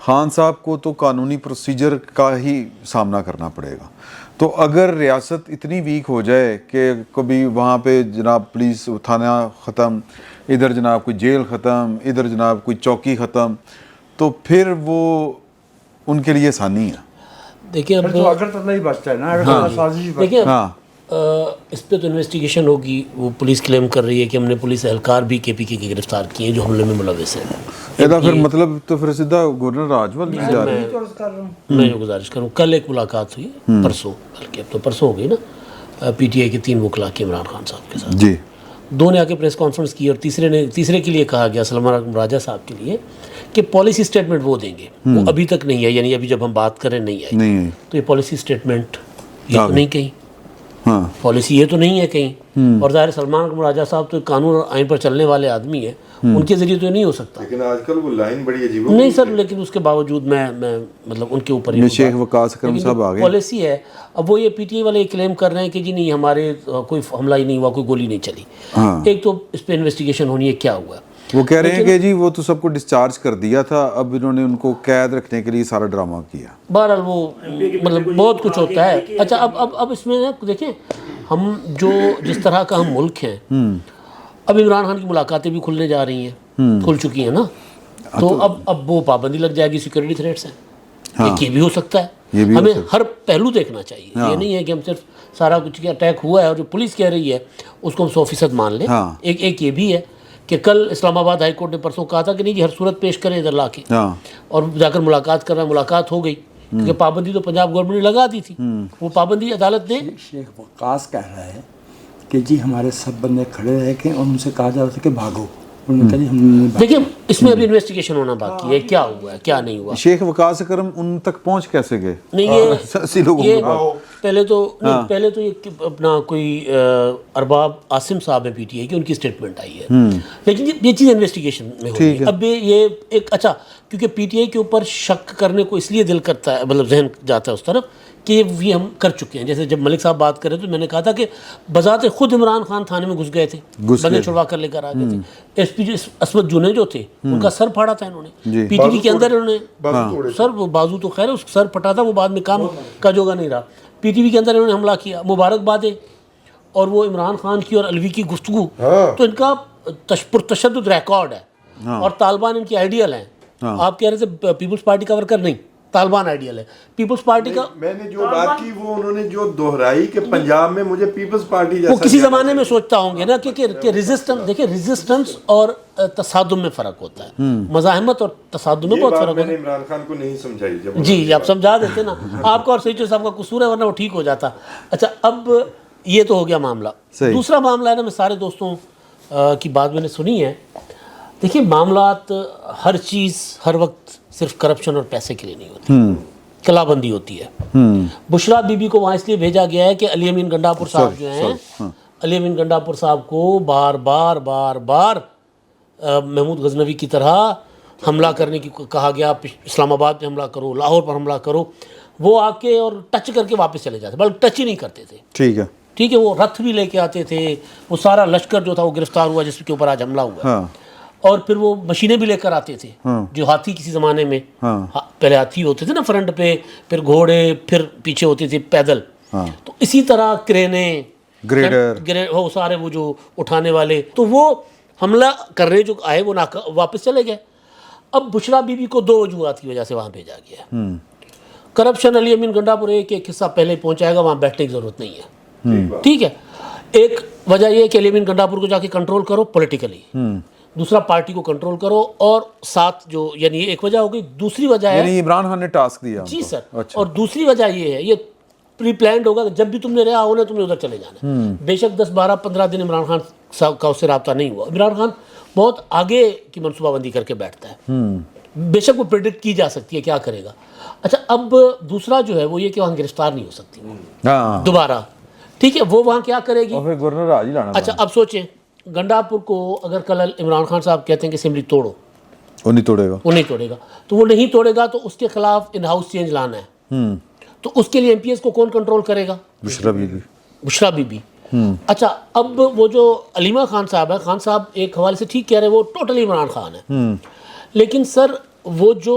Khan صاحب کو تو قانونی پروسیجر کا ہی سامنا کرنا پڑے گا. تو اگر ریاست اتنی ویک ہو جائے کہ کبھی وہاں پہ جناب پولیس تھانہ ختم, ادھر جناب کوئی جیل ختم, ادھر جناب کوئی چوکی ختم, تو پھر وہ ان کے لیے آسانی ہے. دیکھیں اب تو اگر تو نہیں بچتا ہے نا, اگر سازش دیکھیں ہاں اس پہ تو انویسٹیگیشن ہوگی. وہ پولیس کلیم کر رہی ہے کہ ہم نے پولیس اہلکار بھی کے پی کے گرفتار کیے ہیں جو حملے میں ملوث ہیں. ایسا پھر مطلب تو پھر سیدھا گورنر راجول بھی جا رہے ہیں. میں جو گزارش کروں, کل ایک ملاقات ہوئی پرسوں, بلکہ اب تو پرسوں ہو گئی نا, پی ٹی آئی کے 3 وکلا کی عمران خان صاحب کے ساتھ. جی 2 نے آ کے پریس کانفرنس کی, اور تیسرے کے لیے کہا گیا سلمان راجہ صاحب کے لیے کہ پالیسی اسٹیٹمنٹ وہ دیں گے. وہ ابھی تک نہیں ہے, یعنی ابھی جب ہم بات کریں نہیں آئی, نہیں تو یہ پالیسی اسٹیٹمنٹ یہ تو نہیں کہیں, ہاں پالیسی یہ تو نہیں ہے کہیں. اور ظاہر سلمان راجہ صاحب تو قانون اور آئین پر چلنے والے آدمی ہیں, ان کے ذریعے تو یہ نہیں ہو سکتا. لیکن آج کل وہ لائن بڑی عجیب نہیں سر, لیکن اس کے باوجود میں مطلب ان کے اوپر یہ شیخ وقاص اکرم صاحب آ گئے. پالیسی ہے. اب وہ یہ پی ٹی آئی والے کلیم کر رہے ہیں کہ جی نہیں ہمارے کوئی حملہ ہی نہیں ہوا, کوئی گولی نہیں چلی. ایک تو اس پہ انویسٹیگیشن ہونی ہے کیا ہوا ہے. وہ کہہ رہے ہیں کہ جی وہ تو سب کو ڈسچارج کر دیا تھا, اب انہوں نے ان کو قید رکھنے کے لیے سارا ڈرامہ کیا. بہرحال وہ مطلب بہت کچھ ہوتا ہے. اچھا اب اس میں دیکھیں ہم جو جس طرح کا ہم ملک ہیں, اب عمران خان کی ملاقاتیں بھی کھلنے جا رہی ہیں, کھل چکی ہیں نا, تو اب وہ پابندی لگ جائے گی. سیکورٹی تھریٹس ہیں, ایک یہ بھی ہو سکتا ہے. ہمیں ہر پہلو دیکھنا چاہیے. یہ نہیں ہے کہ ہم صرف سارا کچھ کیا اٹیک ہوا ہے اور جو پولیس کہہ رہی ہے اس کو ہم 100% مان لیں. ایک یہ بھی ہے کہ کل اسلام آباد ہائی کورٹ نے پرسوں کہا تھا کہ نہیں جی ہر صورت پیش کریں ادھر لا کے, اور جا کر ملاقات کر رہا ہے. ملاقات ہو گئی کیونکہ پابندی تو پنجاب گورنمنٹ نے لگا دی تھی, وہ پابندی عدالت نے. شیخ وقاص کہہ رہا ہے کہ جی ہمارے سب بندے کھڑے رہ کے اور ان سے کہا جا رہا تھا کہ بھاگو. انہوں نے کہا جی ہم نے دیکھیں اس میں ابھی انویسٹیگیشن ہونا باقی ہے, کیا ہوا ہے کیا نہیں ہوا. شیخ وقاص اکرم ان تک پہنچ کیسے گئے؟ نہیں یہ پہلے تو یہ اپنا کوئی ارباب عاصم صاحب ہے پی ٹی آئی کی, ان کی اسٹیٹمنٹ آئی ہے, لیکن یہ چیز انویسٹیگیشن میں ہوئی ہے. اب یہ ایک اچھا کیونکہ پی ٹی آئی کے اوپر شک کرنے کو اس لیے دل کرتا ہے, مطلب ذہن جاتا ہے اس طرف کہ یہ ہم کر چکے ہیں. جیسے جب ملک صاحب بات کر رہے تو میں نے کہا تھا کہ بذات خود عمران خان تھانے میں گھس گئے تھے, بندے چھڑوا کر لے کر آ گئے تھے. ایس پی اسود جونے جو تھے ان کا سر پھاڑا تھا انہوں نے, پی ٹی وی کے اندر انہوں نے سر, وہ بازو تو خیر اس سر پھٹا تھا, وہ بعد میں کام کا جوگا نہیں رہا. پی ٹی وی کے اندر انہوں نے حملہ کیا, مبارکباد ہے. اور وہ عمران خان کی اور الوی کی گفتگو, تو ان کا پرتشدد ریکارڈ ہے, اور طالبان ان کی آئیڈیل ہیں. آپ کہہ رہے تھے پیپلز پارٹی کا ورکر, نہیں طالبان آئیڈیل ہے. پیپلز پارٹی کا میں نے جو بات کی وہ انہوں نے جو دہرائی کہ پنجاب میں مجھے پیپلز پارٹی جیسا, وہ کسی زمانے میں سوچتا ہوں گے نا کہ ریزسٹنس, دیکھیں ریزسٹنس اور تصادم میں فرق ہوتا ہے, مزاحمت اور تصادم میں بہت فرق ہوتا ہے. میں نے عمران خان کو نہیں سمجھائی جب جی آپ سمجھا دیتے نا, آپ کا اور سیچو صاحب کا قصور ہے, ورنہ وہ ٹھیک ہو جاتا. اچھا اب یہ تو ہو گیا معاملہ. دوسرا معاملہ ہے نا, میں سارے دوستوں کی بات میں نے سنی ہے. دیکھیے معاملات ہر چیز ہر وقت صرف کرپشن اور پیسے کے لیے نہیں ہوتی, کلا بندی ہوتی ہے. بشرا بی بی کو وہاں اس لیے بھیجا گیا ہے کہ علی امین گنڈا پور صاحب جو ہیں, علی امین گنڈا پور صاحب کو بار بار بار بار محمود غزنوی کی طرح حملہ کرنے کی کہا گیا. اسلام آباد پہ حملہ کرو, لاہور پر حملہ کرو. وہ آ کے اور ٹچ کر کے واپس چلے جاتے, بلکہ ٹچ ہی نہیں کرتے تھے. ٹھیک ہے, وہ رتھ بھی لے کے آتے تھے, وہ سارا لشکر جو تھا وہ گرفتار ہوا جس کے اوپر آج حملہ ہوا. اور پھر وہ مشینیں بھی لے کر آتے تھے, جو ہاتھی کسی زمانے میں پہلے ہاتھی ہوتے تھے نا فرنٹ پہ, پھر گھوڑے, پھر پیچھے ہوتے تھے پیدل. تو اسی طرح کرینے, گریڈر, وہ سارے وہ جو اٹھانے والے, تو وہ حملہ کرنے جو آئے وہ واپس چلے گئے. اب بشرا بی بی کو 2 وجوہات کی وجہ سے وہاں بھیجا گیا. کرپشن, علی امین گنڈا پور ایک حصہ پہلے پہنچائے گا, وہاں بیٹھنے کی ضرورت نہیں ہے. ٹھیک ہے, ایک وجہ یہ ہے کہ علی امین گنڈا پور کو جا کے کنٹرول کرو پولیٹیکلی, دوسرا پارٹی کو کنٹرول کرو, اور ساتھ جو یعنی ایک وجہ ہو گئی. دوسری وجہ ہے یعنی عمران خان نے ٹاسک دیا. جی سر, اور دوسری وجہ یہ ہے, یہ پری پلانڈ ہوگا کہ جب بھی تم نے رہا ہونا تم نے ادھر چلے جانا. بے شک 10 12 15 دن عمران خان صاحب کا اس سے رابطہ نہیں ہوا. عمران خان بہت آگے کی منصوبہ بندی کر کے بیٹھتا ہے, بے شک وہ پریڈکٹ کی جا سکتی ہے کیا کرے گا. اچھا اب دوسرا جو ہے وہ یہ کہ وہاں گرفتار نہیں ہو سکتی دوبارہ. ٹھیک ہے, وہ وہاں کیا کرے گی. اچھا اب سوچیں, گنڈا پور کو اگر کل عمران خان صاحب کہتے ہیں کہ اسمبلی توڑو, وہ نہیں توڑے گا, تو وہ نہیں توڑے گا, تو اس کے خلاف ان ہاؤس چینج لانا ہے. تو اس کے لیے ایم پی ایس کو کون کنٹرول کرے گا؟ بشرا بی بی. اچھا اب وہ جو علیمہ خان صاحب ہے, خان صاحب ایک حوالے سے ٹھیک کہہ رہے ہیں, وہ ٹوٹلی عمران خان ہے. لیکن سر وہ جو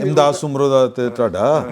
ਇਮਦਾਦ ਸੁਮਰੋ ਦਾ ਤੇ ਤੁਹਾਡਾ,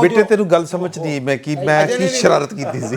ਬੇਟੇ ਤੈਨੂੰ ਗੱਲ ਸਮਝ ਨਹੀਂ, ਮੈਂ ਕੀ ਸ਼ਰਾਰਤ ਕੀਤੀ ਸੀ।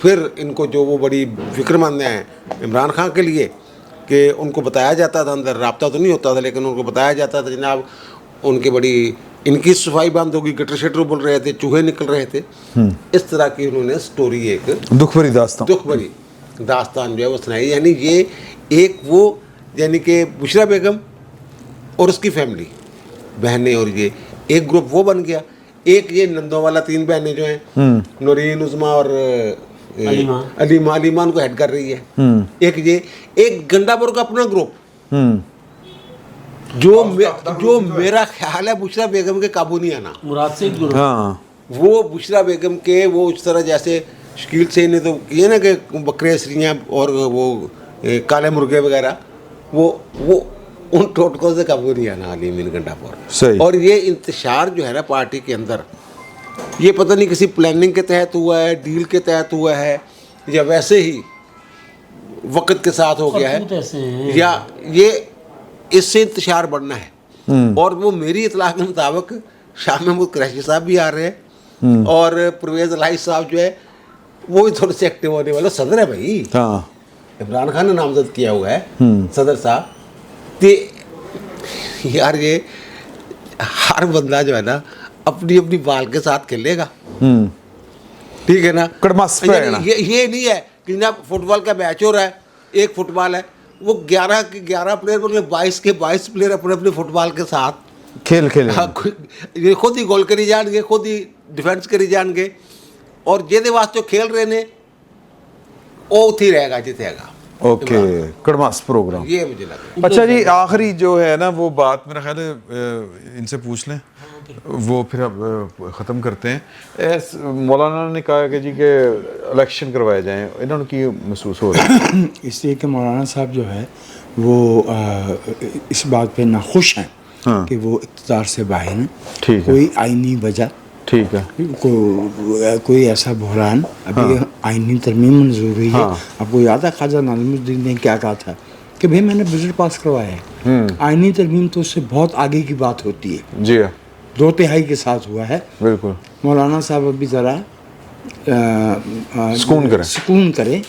پھر ان کو جو وہ بڑی فکرمند ہیں عمران خان کے لیے کہ ان کو بتایا جاتا تھا، اندر رابطہ تو نہیں ہوتا تھا لیکن ان کو بتایا جاتا تھا جناب ان کے بڑی ان کی صفائی بند ہوگی، گٹر شٹر بول رہے تھے، چوہے نکل رہے تھے. اس طرح کی انہوں نے سٹوری ایک دکھ بھری داستان جو ہے وہ سنائی. یعنی یہ ایک وہ یعنی کہ بشرا بیگم اور اس کی فیملی بہنیں اور یہ ایک گروپ وہ بن گیا. ایک یہ نندوں والا 3 بہنیں جو ہیں نورین، عظمیٰ اور علیمان کو ہیڈ کر رہی ہے. ایک یہ ایک گنڈا پور کا اپنا گروپ جو میرا خیال ہے بشرا بیگم کے قابو نہیں آنا. مراد سے وہ بشرا بیگم کے وہ اس طرح جیسے شکیل سے نے تو کیے نا کہ بکرے سریاں اور وہ کالے مرغے وغیرہ، وہ ان ٹوٹکوں سے قابو نہیں آنا علیم ان گنڈا پور. اور یہ انتشار جو ہے نا پارٹی کے اندر یہ پتہ نہیں کسی پلاننگ کے تحت ہوا ہے، ڈیل کے تحت ہوا ہے، یا ویسے ہی وقت کے ساتھ ہو گیا ہے، یا یہ اس سے انتشار بڑھنا ہے. اور وہ میری اطلاع کے مطابق شاہ محمود قریشی صاحب بھی آ رہے ہیں اور پرویز الہی صاحب جو ہے وہ بھی تھوڑے سے ایکٹیو ہونے والا. صدر ہے بھائی، عمران خان نے نامزد کیا ہوا ہے صدر صاحب. یار یہ ہر بندہ جو ہے نا اپنی اپنی بال کے ساتھ کھیلے گا، ٹھیک ہے نا. یہ نہیں ہے کہ جناب فٹ بال کا میچ ہو رہا ہے، ایک فٹ بال ہے، وہ 11 کے 11 پلیئر بولے 22 کے 22 پلیئر اپنے اپنے فٹ بال کے ساتھ کھیل یہ خود ہی گول کری جان گے، خود ہی ڈیفینس کری جان گے. اور جہدے واسطے کھیل رہے نے وہ اتھی رہے گا جیتے گا. اوکے کڑماس پروگرام یہ مجھے لگا. اچھا جی آخری جو ہے نا وہ بات میرا خیال ہے ان سے پوچھ لیں، وہ پھر اب ختم کرتے ہیں. مولانا نے کہا کہ جی کہ الیکشن کروائے جائیں، انہوں نے کی محسوس ہو رہا ہے؟ اس لیے کہ مولانا صاحب جو ہے وہ اس بات پہ ناخوش ہیں کہ وہ اقتدار سے باہر ہیں. کوئی آئینی وجہ، ٹھیک ہے، کوئی ایسا بحران ابھی آئینی ترمیم منظور ہوئی ہے. آپ کو یاد ہے خواجہ ناظم الدین نے کیا کہا تھا کہ بھائی میں نے بجٹ پاس کروایا ہے. آئینی ترمیم تو اس سے بہت آگے کی بات ہوتی ہے. جی 2/3 کے ساتھ ہوا ہے. بالکل. مولانا صاحب ابھی ذرا سکون کریں.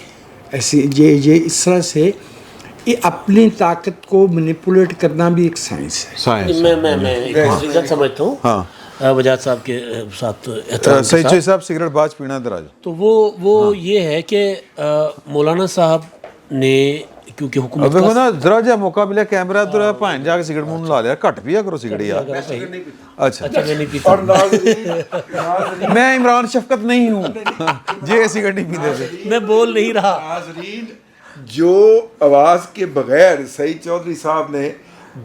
ایسی یہ اس طرح سے یہ اپنی طاقت کو مینیپولیٹ کرنا بھی ایک سائنس ہے. میں ایک سمجھتا ہوں وجاہت صاحب کے ساتھ سعید صاحب سگریٹ باز پینا ادھر آ جائے. تو وہ یہ ہے کہ مولانا صاحب نے کیونکہ حکومت دیکھو نا ذرا جا موقع ملے کیمرہ تو پائن جا کے سگریٹ منہ لا لیا. گھٹ پیا کرو سگریٹ یار. اچھا میں نہیں پیتا. میں عمران شفقت نہیں ہوں جی سگریٹ نہیں پیتے تھے. میں بول نہیں رہا. ناظرین جو آواز کے بغیر سعید چودھری صاحب نے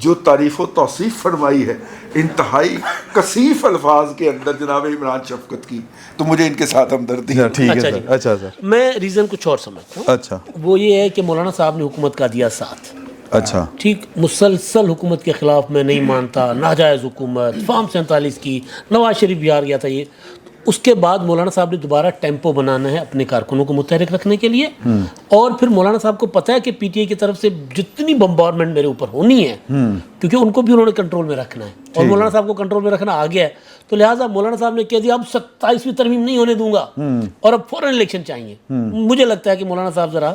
جو تعریف و توصیف فرمائی ہے انتہائی کثیف الفاظ کے اندر جناب عمران شفقت کی، تو مجھے ان کے ساتھ ہمدردی ہے. ٹھیک ہے سر. اچھا سر میں ریزن کچھ اور سمجھتا ہوں. اچھا وہ یہ ہے کہ مولانا صاحب نے حکومت کا دیا ساتھ. اچھا ٹھیک، مسلسل حکومت کے خلاف میں نہیں مانتا، ناجائز حکومت، فارم 47 کی، نواز شریف بھی آ گیا تھا. یہ اس کے بعد مولانا صاحب نے دوبارہ ٹیمپو بنانا ہے اپنے کارکنوں کو متحرک رکھنے کے لیے. اور پھر مولانا صاحب کو پتہ ہے کہ پی ٹی آئی کی طرف سے جتنی بمبارمنٹ میرے اوپر ہونی ہے کیونکہ ان کو بھی انہوں نے کنٹرول میں رکھنا ہے اور مولانا صاحب کو کنٹرول میں رکھنا آ گیا ہے، تو لہٰذا مولانا صاحب نے کہہ دیا اب 27ویں ترمیم نہیں ہونے دوں گا اور اب فوراً الیکشن چاہیے. مجھے لگتا ہے کہ مولانا صاحب ذرا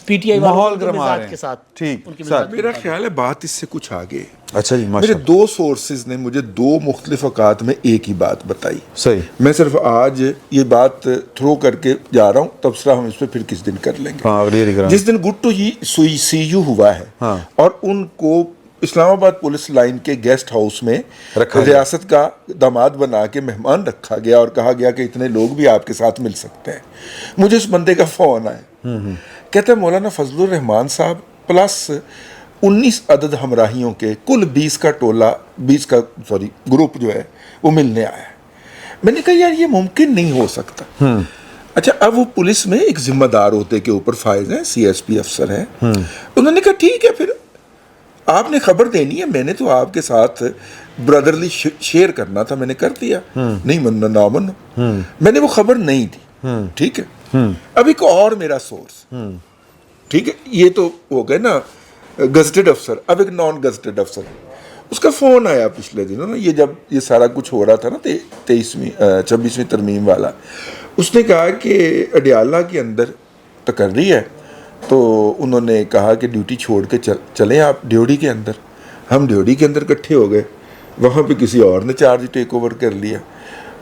پی ٹی آئی ماحول گرما مزاج رہے ہیں. کے ساتھ. ٹھیک میرا خیال ہے بات اس سے کچھ آگے. اچھا جی میرے 2 سورسز نے مجھے 2 مختلف اوقات میں ایک ہی بات بتائی. صحیح. میں صرف آج یہ بات تھرو کر کے جا رہا ہوں، تبصرہ ہم اس پہ پھر کس دن کر لیں گے. جس دن گٹو سی یو ہوا ہے اور ان کو اسلام آباد پولیس لائن کے گیسٹ ہاؤس میں ریاست کا داماد بنا کے مہمان رکھا گیا اور کہا گیا کہ اتنے لوگ بھی آپ کے ساتھ مل سکتے ہیں، مجھے اس بندے کا فون آیا. کہتا ہے مولانا فضل الرحمان صاحب پلس 19 عدد ہمراہیوں کے کل 20 کا گروپ جو ہے وہ ملنے آیا ہے. میں نے کہا یار یہ ممکن نہیں ہو سکتا. اچھا اب وہ پولیس میں ایک ذمہ دار ہوتے کے اوپر فائز ہیں، سی ایس پی افسر ہیں. انہوں نے کہا ٹھیک ہے پھر آپ نے خبر دینی ہے، میں نے تو آپ کے ساتھ برادرلی شیئر کرنا تھا، میں نے کر دیا. نہیں مننا نہ منو، میں نے وہ خبر نہیں دی. ٹھیک ہے. اب ایک اور میرا سورس، ٹھیک ہے، یہ تو ہو گئے نا گزٹڈ افسر. اب ایک نان گزٹڈ افسر اس کا فون آیا پچھلے دنوں نا، یہ جب یہ سارا کچھ ہو رہا تھا نا 26ویں ترمیم والا، اس نے کہا کہ اڈیالہ کے اندر تقرری ہے، تو انہوں نے کہا کہ ڈیوٹی چھوڑ کے چلیں آپ ڈیوڑی کے اندر. ہم ڈیوڑی کے اندر اکٹھے ہو گئے، وہاں پہ کسی اور نے چارج ٹیک اوور کر لیا،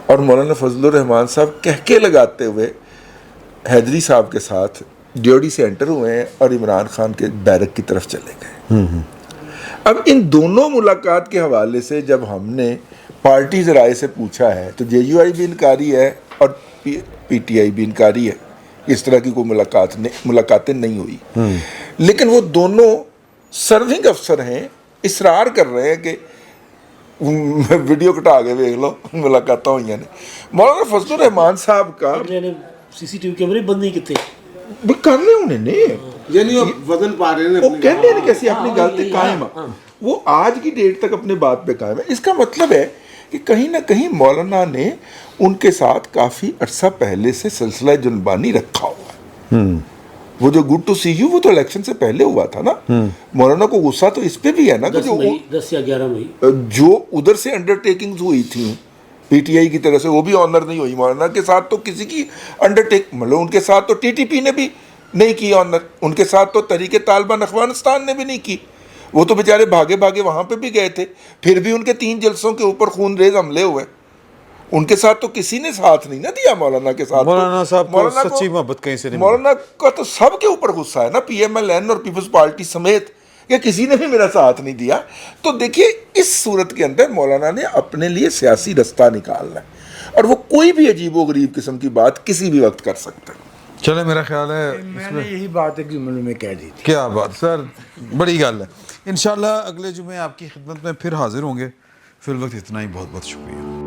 اور مولانا فضل الرحمان صاحب کہکے لگاتے ہوئے حیدری صاحب کے ساتھ ڈیوڑی سے انٹر ہوئے ہیں اور عمران خان کے بیرک کی طرف چلے گئے. اب ان دونوں ملاقات کے حوالے سے جب ہم نے پارٹی ذرائع سے پوچھا ہے تو جے یو آئی بھی انکاری ہے اور پی ٹی آئی بھی انکاری ہے، اس طرح کی کوئی ملاقاتیں نہیں ہوئی. لیکن وہ دونوں سرونگ افسر ہیں، اصرار کر رہے ہیں کہ ویڈیو کٹا کے دیکھ لو ملاقاتیں ہوئی ہیں. مولانا فضل الرحمان صاحب کا سی سی ٹی وی کیمرے بند نہیں کیتے بھی کر لے انہیں نہیں، یعنی وہ وزن پا رہے ہیں، وہ کہنے نہیں کیسی اپنی غلطی قائم ہے، وہ آج کی ڈیٹ تک اپنے بات پہ قائم ہے. اس کا مطلب ہے کہ کہیں نہ کہیں مولانا نے ان کے ساتھ کافی عرصہ پہلے سے سلسلہ جنبانی رکھا ہوا ہے. وہ جو گڈ ٹو سی یو وہ تو الیکشن سے پہلے ہوا تھا نا. مولانا کو غصہ تو اس پہ بھی ہے نا کہ 10 یا 11 مئی جو ادھر سے انڈرٹیکنگز ہوئی تھیں پی ٹی آئی کی طرف سے، وہ بھی آنر نہیں ہوئی. مولانا کے ساتھ تو کسی کی مطلب ان کے ساتھ تو ٹی ٹی پی نے بھی نہیں کی آنر، ان کے ساتھ تو تحریک طالبان افغانستان نے بھی نہیں کی. وہ تو بیچارے بھاگے وہاں پہ بھی گئے تھے، پھر بھی ان کے 3 جلسوں کے اوپر خون ریز حملے ہوئے. ان کے ساتھ تو کسی نے ساتھ نہیں نہ دیا. مولانا کے ساتھ مولانا صاحب کو سچی محبت کہیں سے نہیں ملی. مولانا کا تو سب کے اوپر غصہ ہے نا، پی ایم ایل این اور پیپلز پارٹی سمیت، کہ کسی نے بھی میرا ساتھ نہیں دیا. تو دیکھیے اس صورت کے اندر مولانا نے اپنے لیے سیاسی رستہ نکالنا ہے، اور وہ کوئی بھی عجیب و غریب قسم کی بات کسی بھی وقت کر سکتا ہے. چلے میرا خیال ہے میں نے یہی بات ایک جملے میں کہہ دی تھی. کیا بات سر، بڑی گل ہے. انشاءاللہ اگلے جمعے آپ کی خدمت میں پھر حاضر ہوں گے. فی الوقت اتنا ہی، بہت بہت شکریہ.